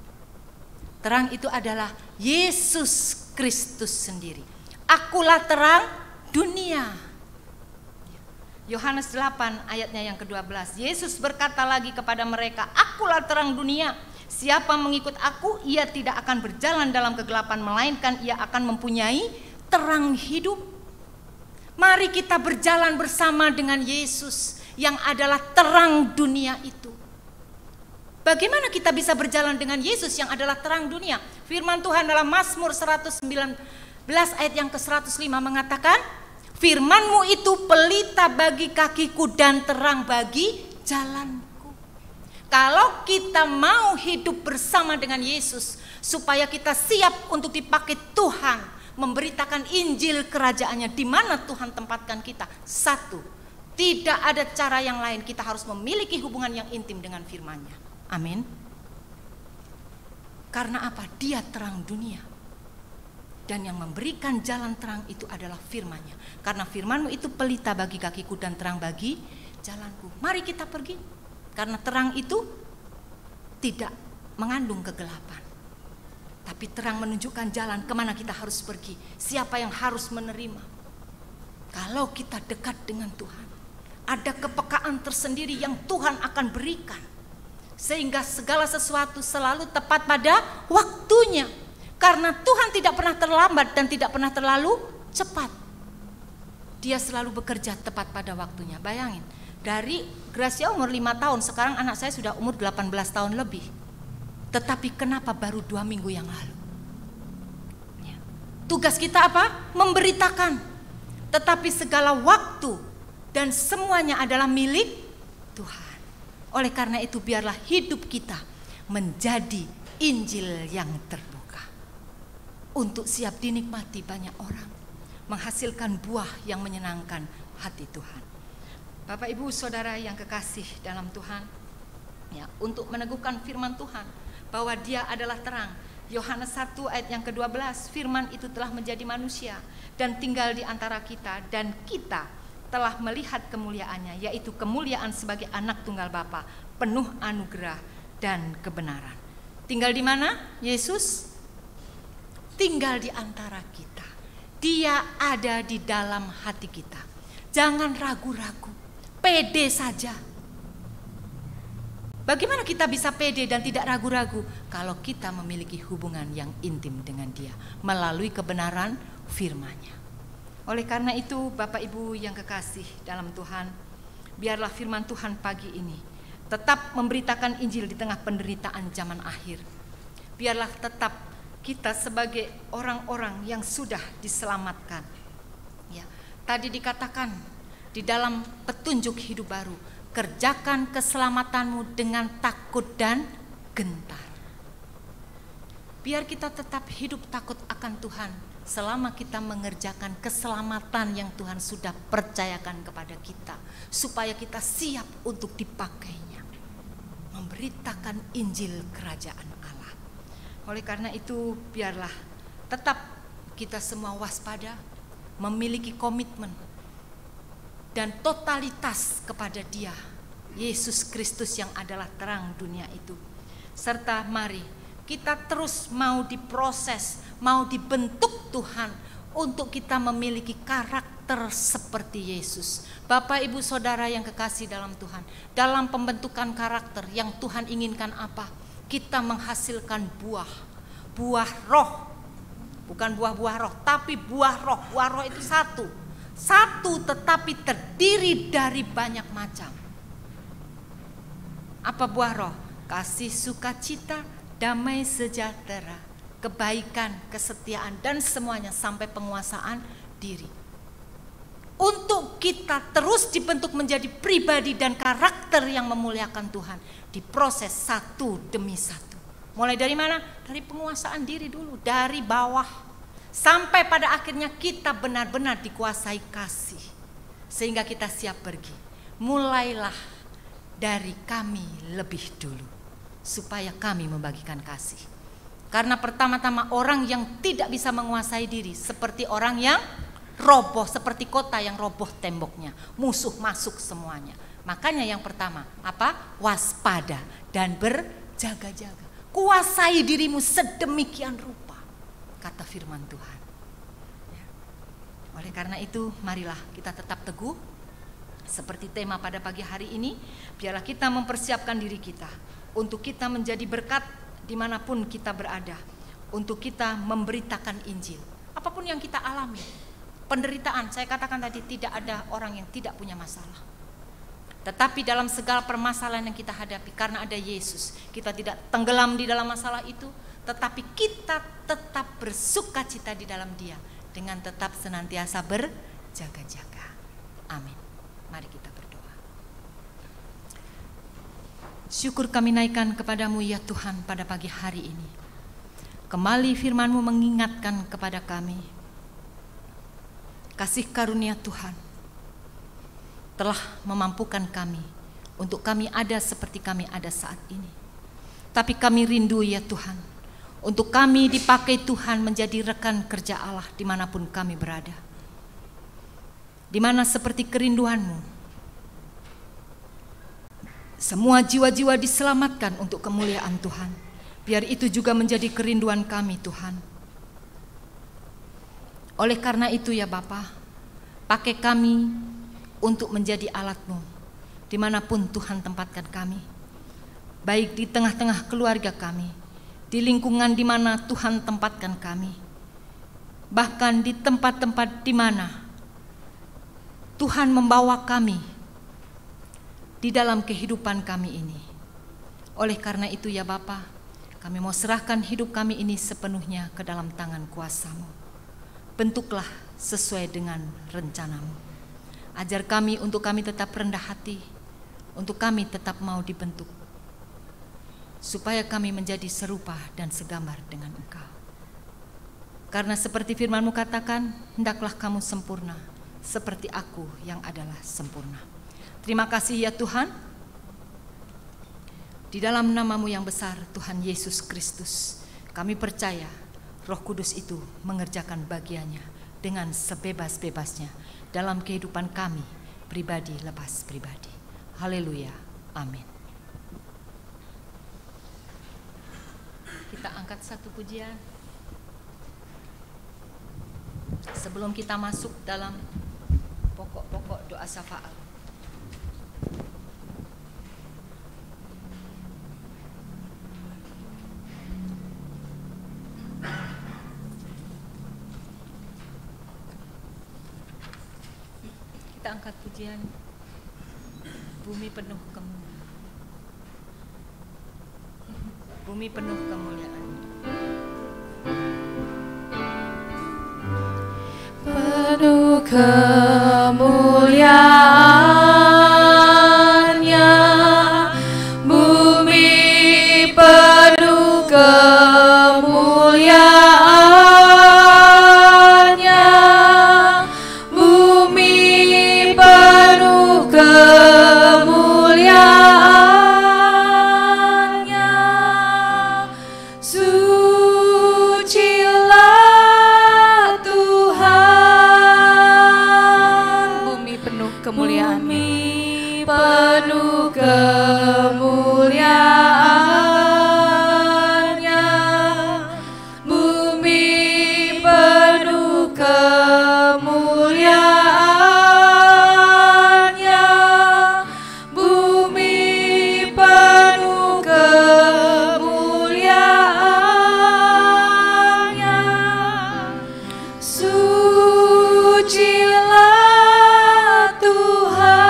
Terang itu adalah Yesus Kristus sendiri. Akulah terang dunia. Yohanes 8 ayatnya yang ke-12. Yesus berkata lagi kepada mereka, akulah terang dunia. Siapa mengikut aku, ia tidak akan berjalan dalam kegelapan, melainkan ia akan mempunyai terang hidup. Mari kita berjalan bersama dengan Yesus yang adalah terang dunia itu. Bagaimana kita bisa berjalan dengan Yesus yang adalah terang dunia? Firman Tuhan dalam Mazmur 119 ayat yang ke-105 mengatakan, firman-Mu itu pelita bagi kakiku dan terang bagi jalanku. Kalau kita mau hidup bersama dengan Yesus, supaya kita siap untuk dipakai Tuhan, memberitakan Injil kerajaannya di mana Tuhan tempatkan kita. Satu, tidak ada cara yang lain, kita harus memiliki hubungan yang intim dengan firman-Nya. Amin. Karena apa? Dia terang dunia. Dan yang memberikan jalan terang itu adalah firman-Nya. Karena firman-Mu itu pelita bagi kakiku dan terang bagi jalanku. Mari kita pergi. Karena terang itu tidak mengandung kegelapan. Tapi terang menunjukkan jalan kemana kita harus pergi. Siapa yang harus menerima. Kalau kita dekat dengan Tuhan, ada kepekaan tersendiri yang Tuhan akan berikan. Sehingga segala sesuatu selalu tepat pada waktunya. Karena Tuhan tidak pernah terlambat dan tidak pernah terlalu cepat. Dia selalu bekerja tepat pada waktunya. Bayangin, dari Gracia umur 5 tahun, sekarang anak saya sudah umur 18 tahun lebih. Tetapi kenapa baru 2 minggu yang lalu? Ya. Tugas kita apa? Memberitakan. Tetapi segala waktu dan semuanya adalah milik Tuhan. Oleh karena itu biarlah hidup kita menjadi Injil yang terbuka. Untuk siap dinikmati banyak orang. Menghasilkan buah yang menyenangkan hati Tuhan. Bapak Ibu Saudara yang kekasih dalam Tuhan, ya, untuk meneguhkan firman Tuhan bahwa Dia adalah terang. Yohanes 1 ayat yang ke-12, firman itu telah menjadi manusia dan tinggal di antara kita, dan kita telah melihat kemuliaannya, yaitu kemuliaan sebagai anak tunggal Bapa, penuh anugerah dan kebenaran. Tinggal di mana? Yesus tinggal di antara kita. Dia ada di dalam hati kita. Jangan ragu-ragu. Pede saja. Bagaimana kita bisa pede dan tidak ragu-ragu? Kalau kita memiliki hubungan yang intim dengan Dia melalui kebenaran firman-Nya. Oleh karena itu, Bapak Ibu yang kekasih dalam Tuhan, biarlah firman Tuhan pagi ini tetap memberitakan Injil di tengah penderitaan zaman akhir. biarlah tetap kita sebagai orang-orang yang sudah diselamatkan. Ya, tadi dikatakan di dalam petunjuk hidup baru, kerjakan keselamatanmu dengan takut dan gentar. Biar kita tetap hidup takut akan Tuhan selama kita mengerjakan keselamatan yang Tuhan sudah percayakan kepada kita, supaya kita siap untuk dipakainya, memberitakan Injil Kerajaan Allah. Oleh karena itu, biarlah tetap kita semua waspada, memiliki komitmen dan totalitas kepada Dia, Yesus Kristus yang adalah terang dunia itu. Serta mari kita terus mau diproses, mau dibentuk Tuhan untuk kita memiliki karakter seperti Yesus. Bapak, Ibu, Saudara yang kekasih dalam Tuhan, dalam pembentukan karakter yang Tuhan inginkan apa? Kita menghasilkan buah roh. Bukan buah-buah roh, tapi buah roh. Buah roh itu satu tetapi terdiri dari banyak macam. Apa buah roh? Kasih, sukacita, damai sejahtera, kebaikan, kesetiaan, dan semuanya sampai penguasaan diri. Untuk kita terus dibentuk menjadi pribadi dan karakter yang memuliakan Tuhan, diproses satu demi satu. Mulai dari mana? Dari penguasaan diri dulu, dari bawah. Sampai pada akhirnya kita benar-benar dikuasai kasih, sehingga kita siap pergi. Mulailah dari kami lebih dulu, supaya kami membagikan kasih. Karena pertama-tama orang yang tidak bisa menguasai diri seperti orang yang roboh, seperti kota yang roboh temboknya, musuh masuk semuanya. Makanya yang pertama apa? Waspada dan berjaga-jaga. Kuasai dirimu sedemikian rupa, kata firman Tuhan. Oleh karena itu, marilah kita tetap teguh seperti tema pada pagi hari ini. Biarlah kita mempersiapkan diri kita untuk kita menjadi berkat dimanapun kita berada, untuk kita memberitakan Injil. Apapun yang kita alami, penderitaan, saya katakan tadi, tidak ada orang yang tidak punya masalah. Tetapi dalam segala permasalahan yang kita hadapi, karena ada Yesus, kita tidak tenggelam di dalam masalah itu, tetapi kita tetap bersukacita di dalam Dia, dengan tetap senantiasa berjaga-jaga. Amin. Mari kita berdoa. Syukur kami naikkan kepadamu ya Tuhan pada pagi hari ini. Kembali firman-Mu mengingatkan kepada kami, kasih karunia Tuhan telah memampukan kami untuk kami ada seperti kami ada saat ini. Tapi kami rindu ya Tuhan, untuk kami dipakai Tuhan menjadi rekan kerja Allah dimanapun kami berada. Dimana seperti kerinduan-Mu, semua jiwa-jiwa diselamatkan untuk kemuliaan Tuhan. Biar itu juga menjadi kerinduan kami Tuhan. Oleh karena itu ya Bapa, pakai kami untuk menjadi alat-Mu dimanapun Tuhan tempatkan kami. Baik di tengah-tengah keluarga kami, di lingkungan di mana Tuhan tempatkan kami, bahkan di tempat-tempat di mana Tuhan membawa kami di dalam kehidupan kami ini. Oleh karena itu ya Bapa, kami mau serahkan hidup kami ini sepenuhnya ke dalam tangan kuasa-Mu. Bentuklah sesuai dengan rencana-Mu. Ajar kami untuk kami tetap rendah hati, untuk kami tetap mau dibentuk, supaya kami menjadi serupa dan segambar dengan Engkau. Karena seperti firman-Mu katakan, hendaklah kamu sempurna, seperti aku yang adalah sempurna. Terima kasih ya Tuhan. Di dalam nama-Mu yang besar, Tuhan Yesus Kristus, kami percaya Roh Kudus itu mengerjakan bagiannya dengan sebebas-bebasnya dalam kehidupan kami, pribadi lepas pribadi. Haleluya, amin. Kita angkat satu pujian sebelum kita masuk dalam pokok-pokok doa syafaat. Kita angkat pujian, bumi penuh kemuliaan. Bumi penuh kemuliaan. kemuliaan-Nya, bumi penuh kemuliaan-Nya, bumi penuh kemuliaan-Nya. Sucilah Tuhan, Bumi penuh kemuliaan. bumi penuh kemuliaan-Nya, bumi penuh kemuliaan-Nya, bumi penuh kemuliaan-Nya. Sucilah Tuhan,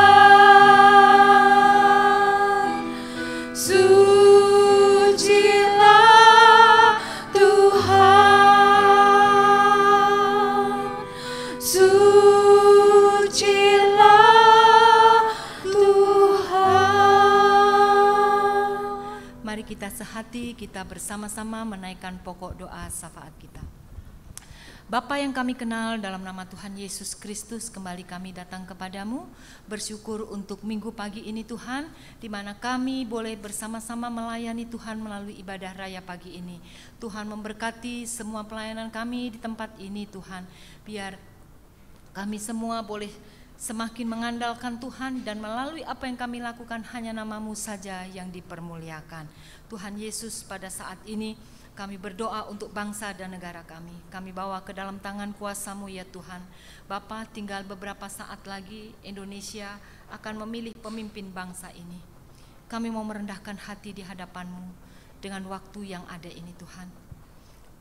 sucilah Tuhan, sucilah Tuhan. Mari kita sehati, kita bersama-sama menaikkan pokok doa syafaat kita. Bapa yang kami kenal, dalam nama Tuhan Yesus Kristus, kembali kami datang kepadamu, bersyukur untuk minggu pagi ini Tuhan, di mana kami boleh bersama-sama melayani Tuhan melalui ibadah raya pagi ini. Tuhan memberkati semua pelayanan kami di tempat ini Tuhan, biar kami semua boleh semakin mengandalkan Tuhan, dan melalui apa yang kami lakukan hanya nama-Mu saja yang dipermuliakan. Tuhan Yesus, pada saat ini kami berdoa untuk bangsa dan negara kami. Kami bawa ke dalam tangan kuasa-Mu ya Tuhan. Bapa, tinggal beberapa saat lagi Indonesia akan memilih pemimpin bangsa ini. Kami mau merendahkan hati di hadapan-Mu dengan waktu yang ada ini Tuhan.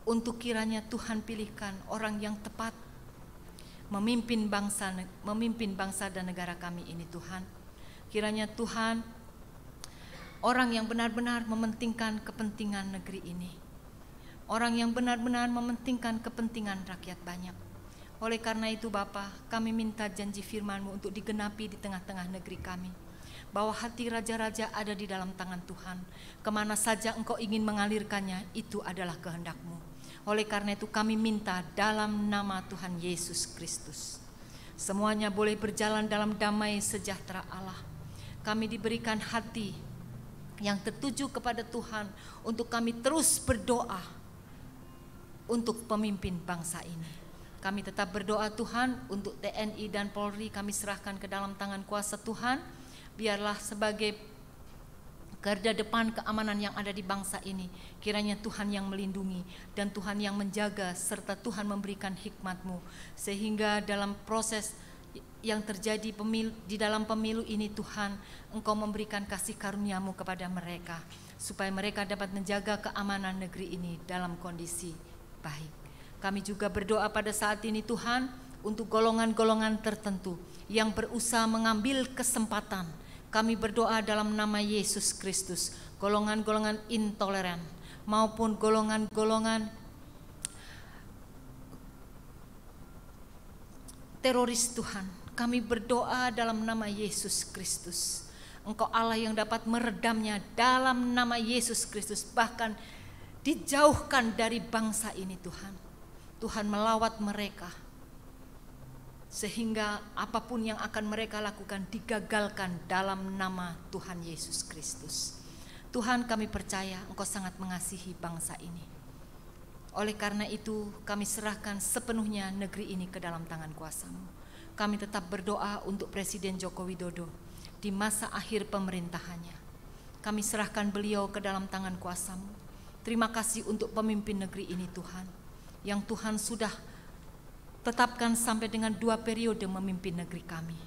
Untuk kiranya Tuhan pilihkan orang yang tepat memimpin bangsa dan negara kami ini Tuhan. Kiranya Tuhan, orang yang benar-benar mementingkan kepentingan negeri ini, orang yang benar-benar mementingkan kepentingan rakyat banyak. Oleh karena itu Bapa, kami minta janji firman-Mu untuk digenapi di tengah-tengah negeri kami, bahwa hati raja-raja ada di dalam tangan Tuhan. Kemana saja Engkau ingin mengalirkannya, itu adalah kehendak-Mu. Oleh karena itu kami minta dalam nama Tuhan Yesus Kristus, semuanya boleh berjalan dalam damai sejahtera Allah. Kami diberikan hati yang tertuju kepada Tuhan untuk kami terus berdoa untuk pemimpin bangsa ini. Kami tetap berdoa Tuhan untuk TNI dan Polri, kami serahkan ke dalam tangan kuasa Tuhan. Biarlah sebagai garda depan keamanan yang ada di bangsa ini, kiranya Tuhan yang melindungi dan Tuhan yang menjaga, serta Tuhan memberikan hikmat-Mu, sehingga dalam proses yang terjadi di dalam pemilu ini Tuhan, Engkau memberikan kasih karunia-Mu kepada mereka, supaya mereka dapat menjaga keamanan negeri ini dalam kondisi baik. Kami juga berdoa pada saat ini Tuhan untuk golongan-golongan tertentu yang berusaha mengambil kesempatan. Kami berdoa dalam nama Yesus Kristus, golongan-golongan intoleran maupun golongan-golongan teroris Tuhan. Kami berdoa dalam nama Yesus Kristus. Engkau Allah yang dapat meredamnya dalam nama Yesus Kristus, bahkan dijauhkan dari bangsa ini Tuhan. Tuhan melawat mereka, sehingga apapun yang akan mereka lakukan digagalkan dalam nama Tuhan Yesus Kristus. Tuhan, kami percaya Engkau sangat mengasihi bangsa ini. Oleh karena itu kami serahkan sepenuhnya negeri ini ke dalam tangan kuasa-Mu. Kami tetap berdoa untuk Presiden Joko Widodo di masa akhir pemerintahannya. Kami serahkan beliau ke dalam tangan kuasa-Mu. Terima kasih untuk pemimpin negeri ini Tuhan, yang Tuhan sudah tetapkan sampai dengan 2 periode memimpin negeri kami.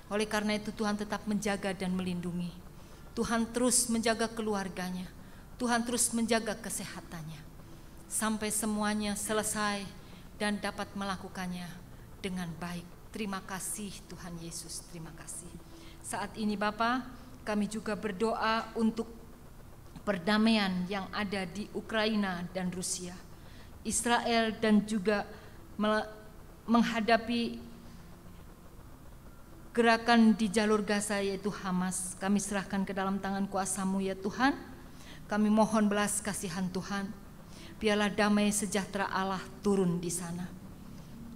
Oleh karena itu Tuhan tetap menjaga dan melindungi. Tuhan terus menjaga keluarganya, Tuhan terus menjaga kesehatannya, sampai semuanya selesai dan dapat melakukannya dengan baik. Terima kasih Tuhan Yesus, terima kasih. Saat ini Bapa, kami juga berdoa untuk perdamaian yang ada di Ukraina dan Rusia, Israel, dan juga menghadapi gerakan di jalur Gaza yaitu Hamas, kami serahkan ke dalam tangan kuasa-Mu ya Tuhan. Kami mohon belas kasihan Tuhan, biarlah damai sejahtera Allah turun di sana.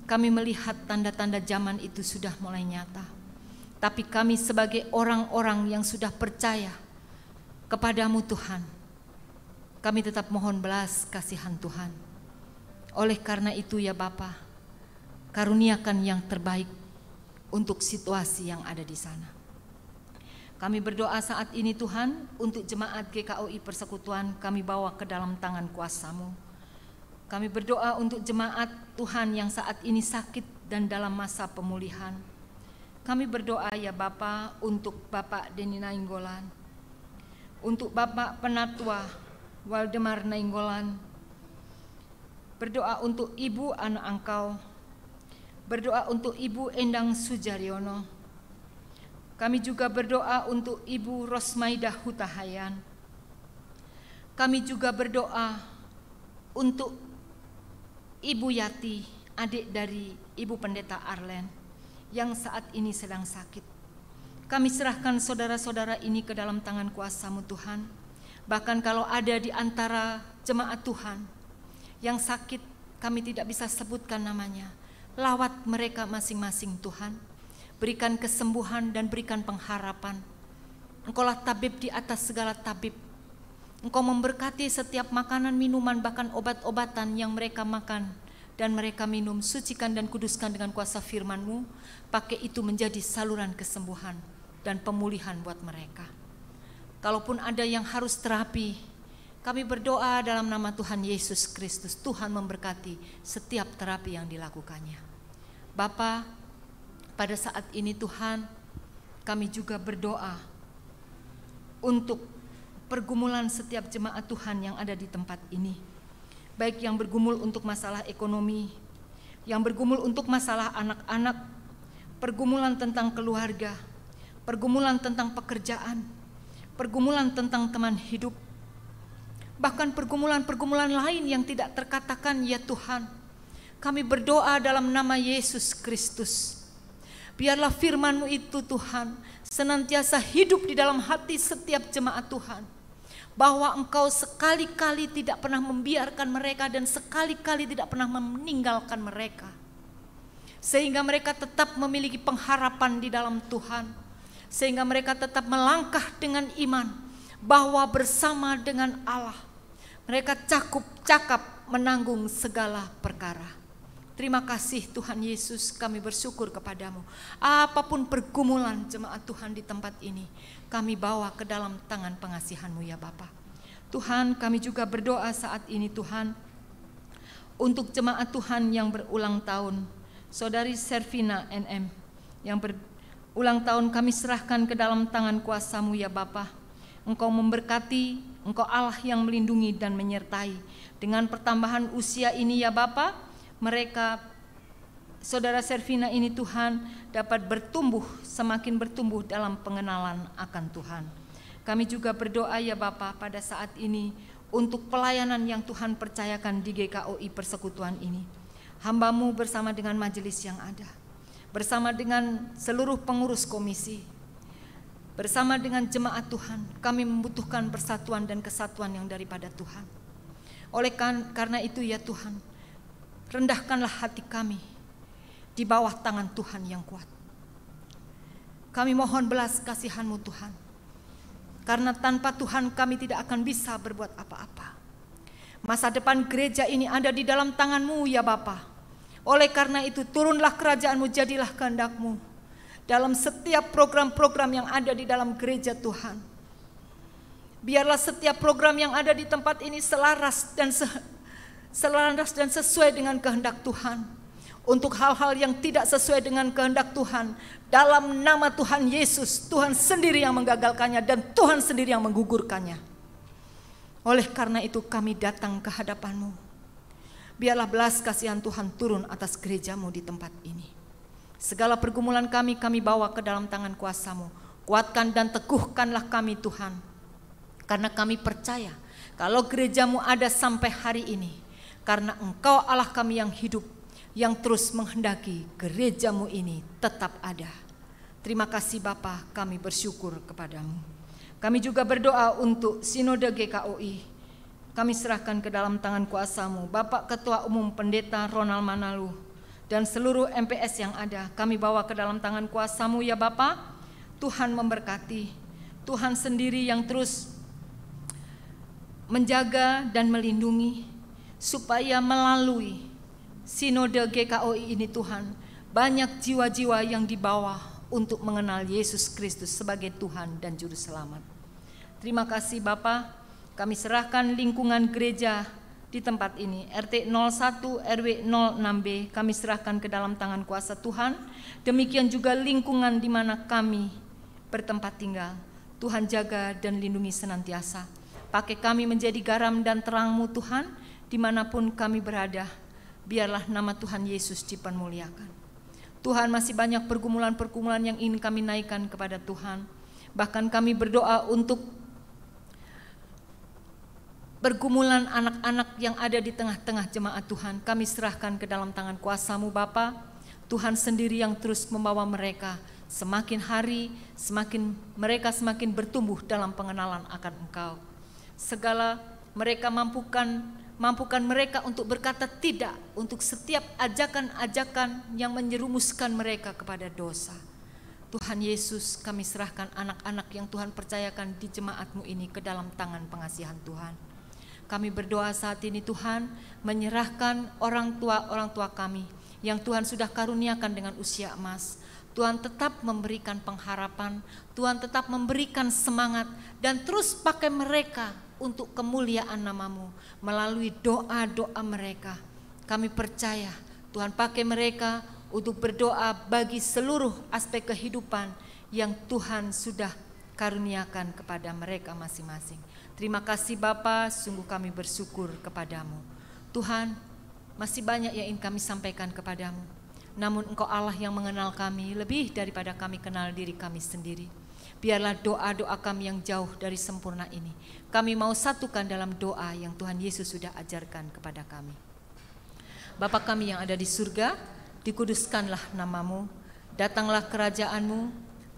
Kami melihat tanda-tanda zaman itu sudah mulai nyata, tapi kami sebagai orang-orang yang sudah percaya kepada-Mu Tuhan, kami tetap mohon belas kasihan Tuhan. Oleh karena itu ya Bapa, karuniakan yang terbaik untuk situasi yang ada di sana. Kami berdoa saat ini Tuhan untuk jemaat GKOI Persekutuan, kami bawa ke dalam tangan kuasa-Mu. Kami berdoa untuk jemaat Tuhan yang saat ini sakit dan dalam masa pemulihan. Kami berdoa ya Bapa untuk Bapak Denny Nainggolan, untuk Bapak Penatua Waldemar Nainggolan, berdoa untuk Ibu Ana Angkau, berdoa untuk Ibu Endang Sujaryono. Kami juga berdoa untuk Ibu Rosmaidah Hutahayan. Kami juga berdoa untuk Ibu Yati, adik dari Ibu Pendeta Arlen, yang saat ini sedang sakit. Kami serahkan saudara-saudara ini ke dalam tangan kuasa-Mu Tuhan. Bahkan kalau ada di antara jemaat Tuhan yang sakit, kami tidak bisa sebutkan namanya. Lawat mereka masing-masing Tuhan. Berikan kesembuhan dan berikan pengharapan. Engkaulah tabib di atas segala tabib. Engkau memberkati setiap makanan, minuman, bahkan obat-obatan yang mereka makan dan mereka minum. Sucikan dan kuduskan dengan kuasa firman-Mu. Pakai itu menjadi saluran kesembuhan dan pemulihan buat mereka. Kalaupun ada yang harus terapi, kami berdoa dalam nama Tuhan Yesus Kristus, Tuhan memberkati setiap terapi yang dilakukannya. Bapa, pada saat ini Tuhan, kami juga berdoa untuk pergumulan setiap jemaat Tuhan yang ada di tempat ini. Baik yang bergumul untuk masalah ekonomi, yang bergumul untuk masalah anak-anak, pergumulan tentang keluarga, pergumulan tentang pekerjaan, pergumulan tentang teman hidup, bahkan pergumulan-pergumulan lain yang tidak terkatakan ya Tuhan. Kami berdoa dalam nama Yesus Kristus. Biarlah firman-Mu itu Tuhan senantiasa hidup di dalam hati setiap jemaat Tuhan. Bahwa Engkau sekali-kali tidak pernah membiarkan mereka dan sekali-kali tidak pernah meninggalkan mereka. Sehingga mereka tetap memiliki pengharapan di dalam Tuhan. Sehingga mereka tetap melangkah dengan iman bahwa bersama dengan Allah mereka cakap menanggung segala perkara. Terima kasih Tuhan Yesus, kami bersyukur kepadamu. Apapun pergumulan jemaat Tuhan di tempat ini, kami bawa ke dalam tangan pengasihan-Mu ya Bapa. Tuhan, kami juga berdoa saat ini Tuhan, untuk jemaat Tuhan yang berulang tahun. Saudari Servina NM, yang berulang tahun kami serahkan ke dalam tangan kuasa-Mu ya Bapa. Engkau memberkati, Engkau Allah yang melindungi dan menyertai. Dengan pertambahan usia ini ya Bapa, mereka, saudara Servina ini Tuhan, dapat bertumbuh, semakin bertumbuh dalam pengenalan akan Tuhan. Kami juga berdoa ya Bapa pada saat ini untuk pelayanan yang Tuhan percayakan di GKOI Persekutuan ini. Hamba-Mu bersama dengan majelis yang ada, bersama dengan seluruh pengurus komisi, bersama dengan jemaat Tuhan, kami membutuhkan persatuan dan kesatuan yang daripada Tuhan. Oleh karena itu ya Tuhan, rendahkanlah hati kami di bawah tangan Tuhan yang kuat. Kami mohon belas kasihan-Mu Tuhan, karena tanpa Tuhan kami tidak akan bisa berbuat apa-apa. Masa depan gereja ini ada di dalam tangan-Mu ya Bapa. Oleh karena itu turunlah kerajaan-Mu, jadilah kehendak-Mu dalam setiap program-program yang ada di dalam gereja Tuhan. Biarlah setiap program yang ada di tempat ini selaras dan sesuai dengan kehendak Tuhan. Untuk hal-hal yang tidak sesuai dengan kehendak Tuhan, dalam nama Tuhan Yesus, Tuhan sendiri yang menggagalkannya dan Tuhan sendiri yang menggugurkannya. Oleh karena itu kami datang ke hadapan-Mu. Biarlah belas kasihan Tuhan turun atas gereja-Mu di tempat ini. Segala pergumulan kami bawa ke dalam tangan kuasa-Mu. Kuatkan dan teguhkanlah kami Tuhan. Karena kami percaya kalau gereja-Mu ada sampai hari ini, karena Engkau Allah kami yang hidup, yang terus menghendaki gereja-Mu ini tetap ada, Terima kasih Bapa, kami bersyukur kepadamu. Kami juga berdoa untuk Sinode GKOI. Kami serahkan ke dalam tangan kuasa-Mu, Bapak Ketua Umum Pendeta Ronald Manalu, dan seluruh MPS yang ada. Kami bawa ke dalam tangan kuasa-Mu ya Bapak. Tuhan memberkati. Tuhan sendiri yang terus menjaga dan melindungi, supaya melalui Sinode GKOI ini Tuhan, banyak jiwa-jiwa yang dibawa untuk mengenal Yesus Kristus sebagai Tuhan dan Juru Selamat. Terima kasih Bapa. Kami serahkan lingkungan gereja di tempat ini, RT 01 RW 06B, kami serahkan ke dalam tangan kuasa Tuhan. Demikian juga lingkungan di mana kami bertempat tinggal. Tuhan jaga dan lindungi senantiasa. Pakai kami menjadi garam dan terang-Mu Tuhan, dimanapun kami berada. Biarlah nama Tuhan Yesus dipermuliakan. Tuhan, masih banyak pergumulan-pergumulan yang ingin kami naikkan kepada Tuhan. Bahkan kami berdoa untuk pergumulan anak-anak yang ada di tengah-tengah jemaat Tuhan. Kami serahkan ke dalam tangan kuasa-Mu Bapa. Tuhan sendiri yang terus membawa mereka. Semakin hari, mereka semakin bertumbuh dalam pengenalan akan Engkau. Segala mereka mampukan mereka untuk berkata tidak untuk setiap ajakan-ajakan yang menyerumuskan mereka kepada dosa. Tuhan Yesus, kami serahkan anak-anak yang Tuhan percayakan di jemaat-Mu ini ke dalam tangan pengasihan Tuhan. Kami berdoa saat ini Tuhan, menyerahkan orang tua kami yang Tuhan sudah karuniakan dengan usia emas. Tuhan tetap memberikan pengharapan, Tuhan tetap memberikan semangat, dan terus pakai mereka untuk kemuliaan nama-Mu melalui doa-doa mereka. Kami percaya Tuhan pakai mereka untuk berdoa bagi seluruh aspek kehidupan yang Tuhan sudah karuniakan kepada mereka masing-masing. Terima kasih Bapa, sungguh kami bersyukur kepadamu. Tuhan, masih banyak yang ingin kami sampaikan kepadamu. Namun Engkau Allah yang mengenal kami lebih daripada kami kenal diri kami sendiri. Biarlah doa-doa kami yang jauh dari sempurna ini, kami mau satukan dalam doa yang Tuhan Yesus sudah ajarkan kepada kami. Bapa kami yang ada di surga, dikuduskanlah nama-Mu, datanglah kerajaan-Mu,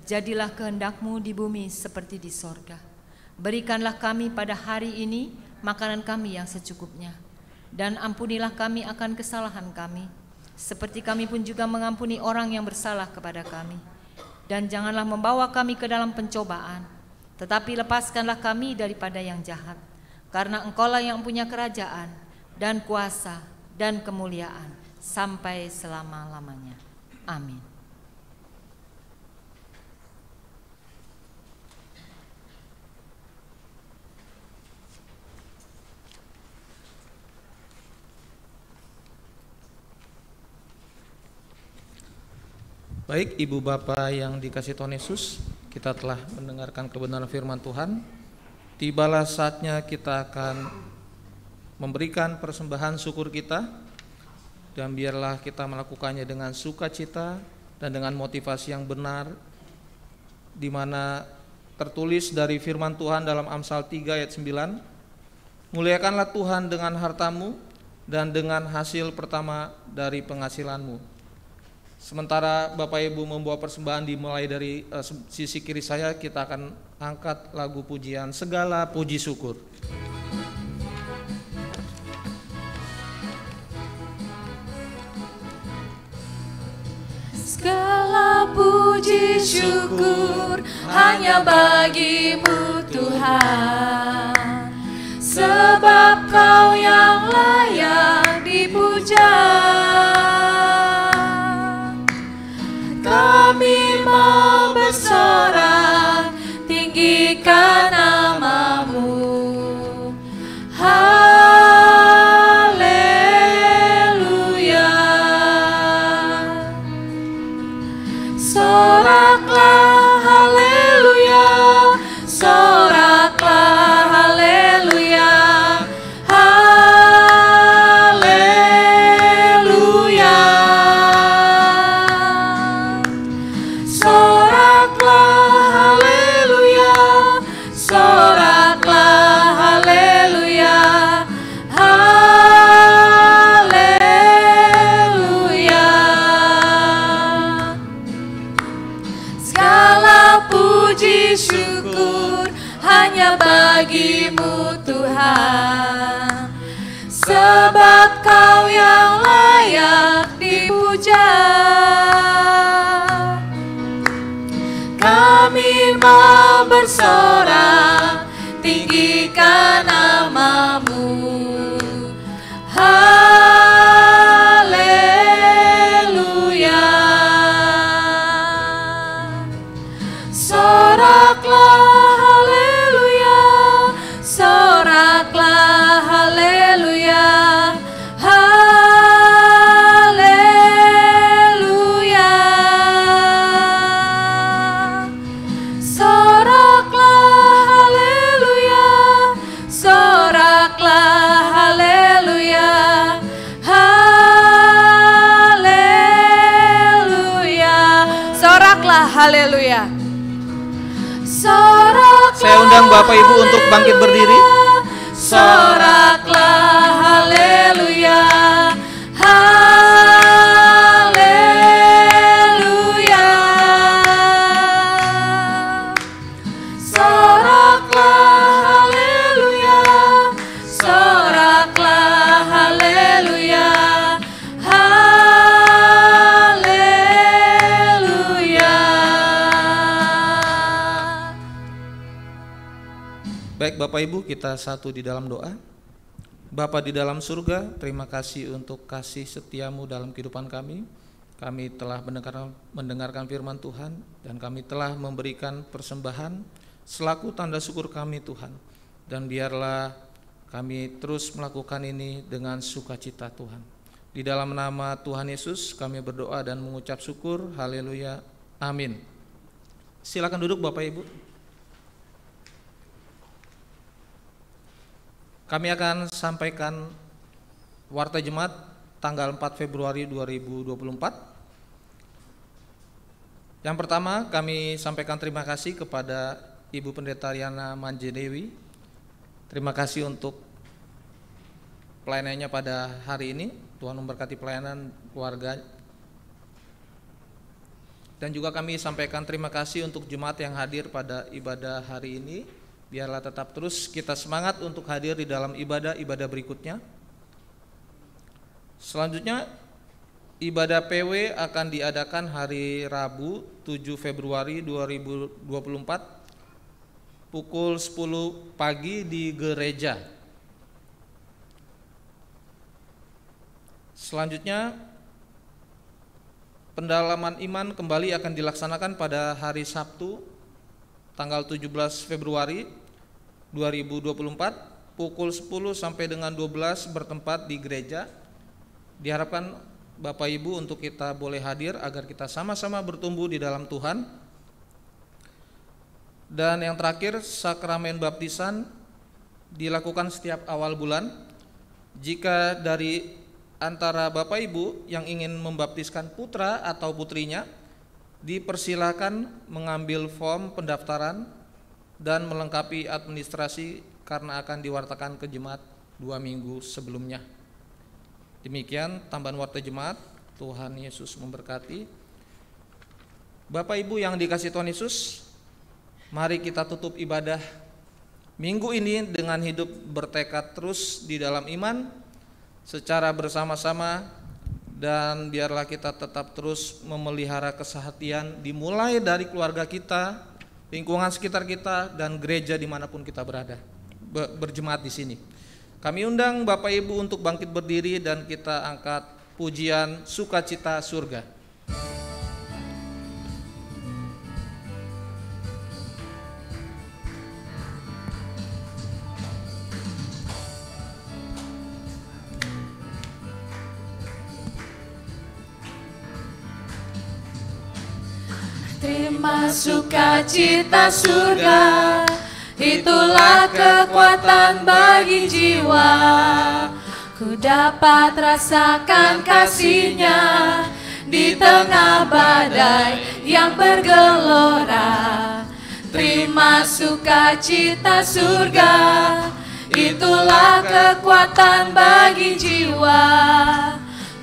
jadilah kehendak-Mu di bumi seperti di sorga. Berikanlah kami pada hari ini makanan kami yang secukupnya, dan ampunilah kami akan kesalahan kami, seperti kami pun juga mengampuni orang yang bersalah kepada kami. Dan janganlah membawa kami ke dalam pencobaan, tetapi lepaskanlah kami daripada yang jahat. Karena Engkaulah yang punya kerajaan dan kuasa dan kemuliaan sampai selama-lamanya. Amin. Baik, Ibu Bapak yang dikasihi Tuhan Yesus, kita telah mendengarkan kebenaran firman Tuhan. Tibalah saatnya kita akan memberikan persembahan syukur kita, dan biarlah kita melakukannya dengan sukacita dan dengan motivasi yang benar, di mana tertulis dari firman Tuhan dalam Amsal 3 ayat 9, muliakanlah Tuhan dengan hartamu dan dengan hasil pertama dari penghasilanmu. Sementara Bapak Ibu membawa persembahan dimulai dari sisi kiri saya, kita akan angkat lagu pujian Segala Puji Syukur. Segala puji syukur hanya bagi-Mu Tuhan, sebab Kau yang layak dipuja. Kami mau bersorak, tinggikan nama-Mu. Haleluya. Soraklah haleluya, soraklah haleluya. Haleluya. sebab Kau yang layak dipuja. Kami mau bersorak, tinggikan nama-Mu. Haleluya. Soraklah haleluya, soraklah haleluya, haleluya. Soraklah haleluya, soraklah haleluya, haleluya. Soraklah haleluya. Soraklah Saya undang Bapak Ibu untuk bangkit berdiri. soraklah haleluya, haleluya. Soraklah haleluya, soraklah haleluya, haleluya. Baik Bapak Ibu, kita satu di dalam doa. Bapa di dalam surga, terima kasih untuk kasih setia-Mu dalam kehidupan kami. Kami telah mendengarkan firman Tuhan dan kami telah memberikan persembahan selaku tanda syukur kami Tuhan. Dan biarlah kami terus melakukan ini dengan sukacita Tuhan. Di dalam nama Tuhan Yesus kami berdoa dan mengucap syukur. Haleluya. Amin. Silakan duduk Bapak Ibu. Kami akan sampaikan Warta Jemaat tanggal 4 Februari 2024. Yang pertama kami sampaikan terima kasih kepada Ibu Pendeta Riana Manjedewi. Terima kasih untuk pelayanannya pada hari ini. Tuhan memberkati pelayanan keluarga. Dan juga kami sampaikan terima kasih untuk jemaat yang hadir pada ibadah hari ini. Biarlah tetap terus kita semangat untuk hadir di dalam ibadah-ibadah berikutnya. Selanjutnya ibadah PW akan diadakan hari Rabu 7 Februari 2024 pukul 10 pagi di gereja. Selanjutnya pendalaman iman kembali akan dilaksanakan pada hari Sabtu tanggal 17 Februari 2024 pukul 10 sampai dengan 12 bertempat di gereja. Diharapkan Bapak Ibu untuk kita boleh hadir agar kita sama-sama bertumbuh di dalam Tuhan. Dan yang terakhir, sakramen baptisan dilakukan setiap awal bulan. Jika dari antara Bapak Ibu yang ingin membaptiskan putra atau putrinya, dipersilakan mengambil form pendaftaran dan melengkapi administrasi karena akan diwartakan ke jemaat 2 minggu sebelumnya. Demikian tambahan warta jemaat. Tuhan Yesus memberkati. Bapak Ibu yang dikasihi Tuhan Yesus, mari kita tutup ibadah minggu ini dengan hidup bertekad terus di dalam iman secara bersama-sama, dan biarlah kita tetap terus memelihara kesehatan dimulai dari keluarga kita, lingkungan sekitar kita, dan gereja dimanapun kita berada berjemaat di sini. Kami undang Bapak Ibu untuk bangkit berdiri dan kita angkat pujian Sukacita Surga. Terima sukacita surga, itulah kekuatan bagi jiwa. Ku dapat rasakan kasih-Nya di tengah badai yang bergelora. Terima sukacita surga, itulah kekuatan bagi jiwa.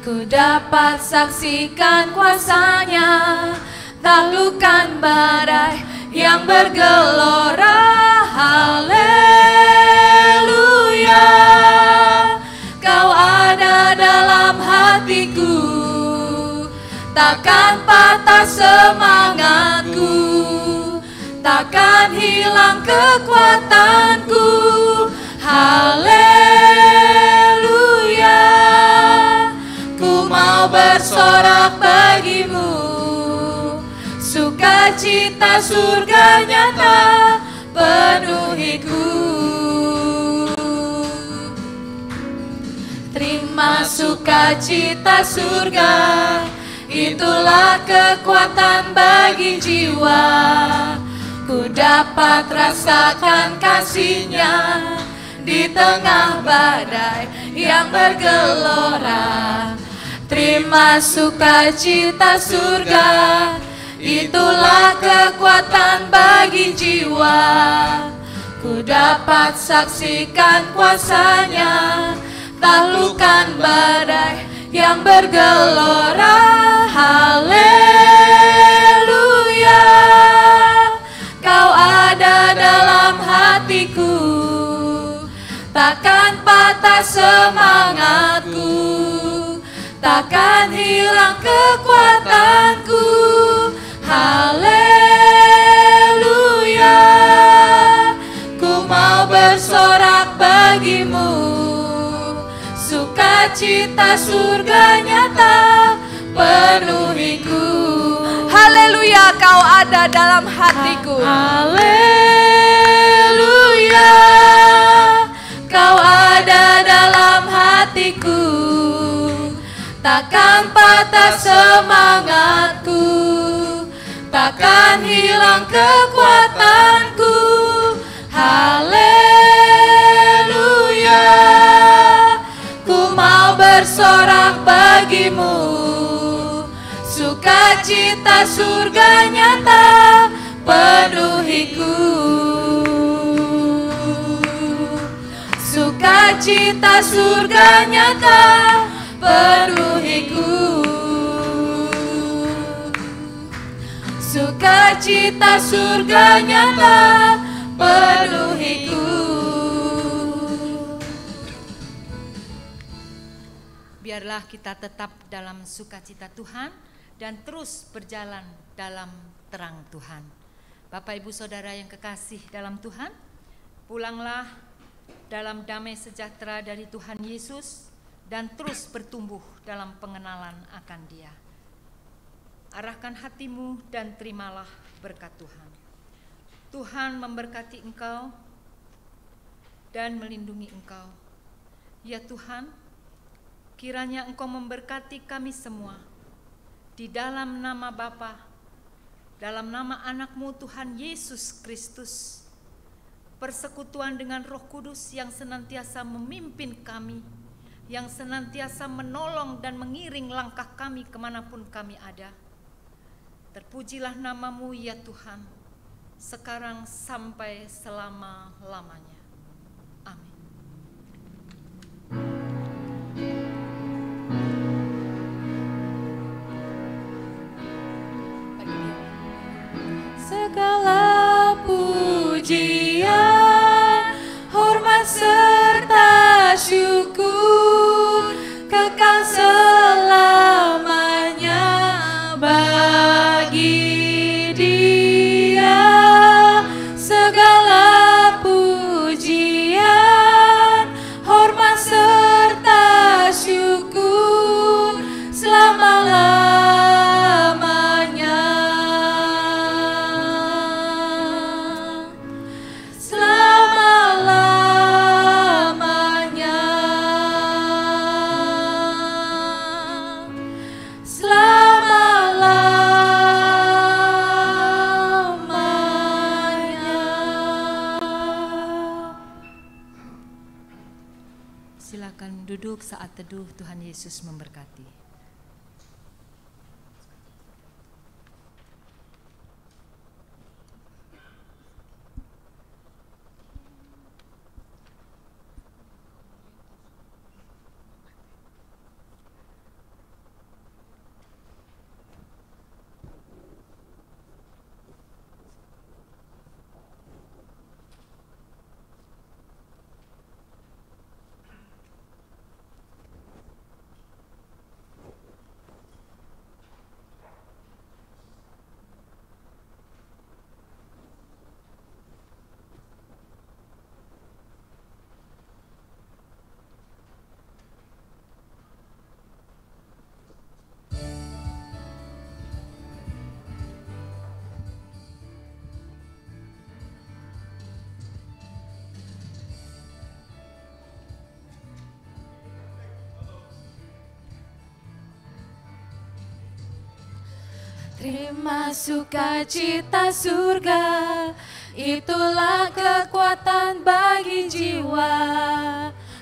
Ku dapat saksikan kuasa-Nya, taklukkan badai yang bergelora. Haleluya, Kau hatiku, takkan patah semangatku, takkan hilang kekuatanku. Haleluya, ku mau bersorak bagimu, sukacita surga nyata penuhiku. Terima sukacita surga, itulah kekuatan bagi jiwa. Ku dapat rasakan kasih-Nya di tengah badai yang bergelora. Terima sukacita surga, itulah kekuatan bagi jiwa. Ku dapat saksikan kuasa-Nya, taklukkan badai yang bergelora. Haleluya, Kau ada dalam hatiku, takkan patah semangatku, takkan hilang kekuatanku. Haleluya, ku mau bersorak bagimu, sukacita surga nyata penuhiku. Haleluya, Kau ada dalam hatiku. Haleluya, Kau ada dalam hatiku, takkan patah semangatku, takkan hilang kekuatanku. Haleluya, ku mau bersorak bagimu, sukacita surga nyata penuhiku. Sukacita surga nyata penuhiku. Sukacita surga nyata penuhiku. Biarlah kita tetap dalam sukacita Tuhan dan terus berjalan dalam terang Tuhan. Bapak Ibu Saudara yang kekasih dalam Tuhan, pulanglah dalam damai sejahtera dari Tuhan Yesus dan terus bertumbuh dalam pengenalan akan Dia. Arahkan hatimu dan terimalah berkat Tuhan. Tuhan memberkati engkau dan melindungi engkau. Ya Tuhan, kiranya Engkau memberkati kami semua. Di dalam nama Bapa, dalam nama anak-Mu Tuhan Yesus Kristus, persekutuan dengan Roh Kudus yang senantiasa memimpin kami, yang senantiasa menolong dan mengiring langkah kami kemanapun kami ada. Terpujilah nama-Mu ya Tuhan, sekarang sampai selama-lamanya. Amin. Segala pujian, hormat serta syukur kekal selamanya bagi Dia. Segala pujian, hormat serta syukur selama-lamanya. Selama-lamanya. Selama-lamanya. Silakan duduk saat teduh. Tuhan Yesus memberkati. Terima sukacita surga, itulah kekuatan bagi jiwa.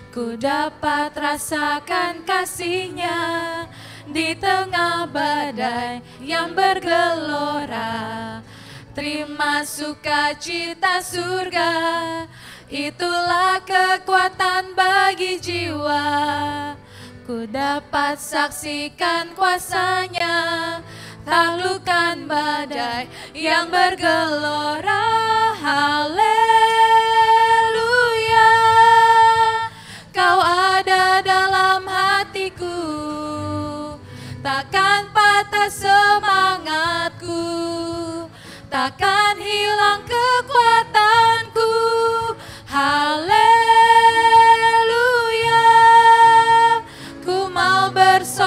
Ku dapat rasakan kasih-Nya di tengah badai yang bergelora. Terima sukacita surga, itulah kekuatan bagi jiwa. Ku dapat saksikan kuasa-Nya, taklukkan badai yang bergelora. Haleluya, Kau ada dalam hatiku, takkan patah semangatku, takkan hilang kekuatanku. Haleluya, ku mau bersorak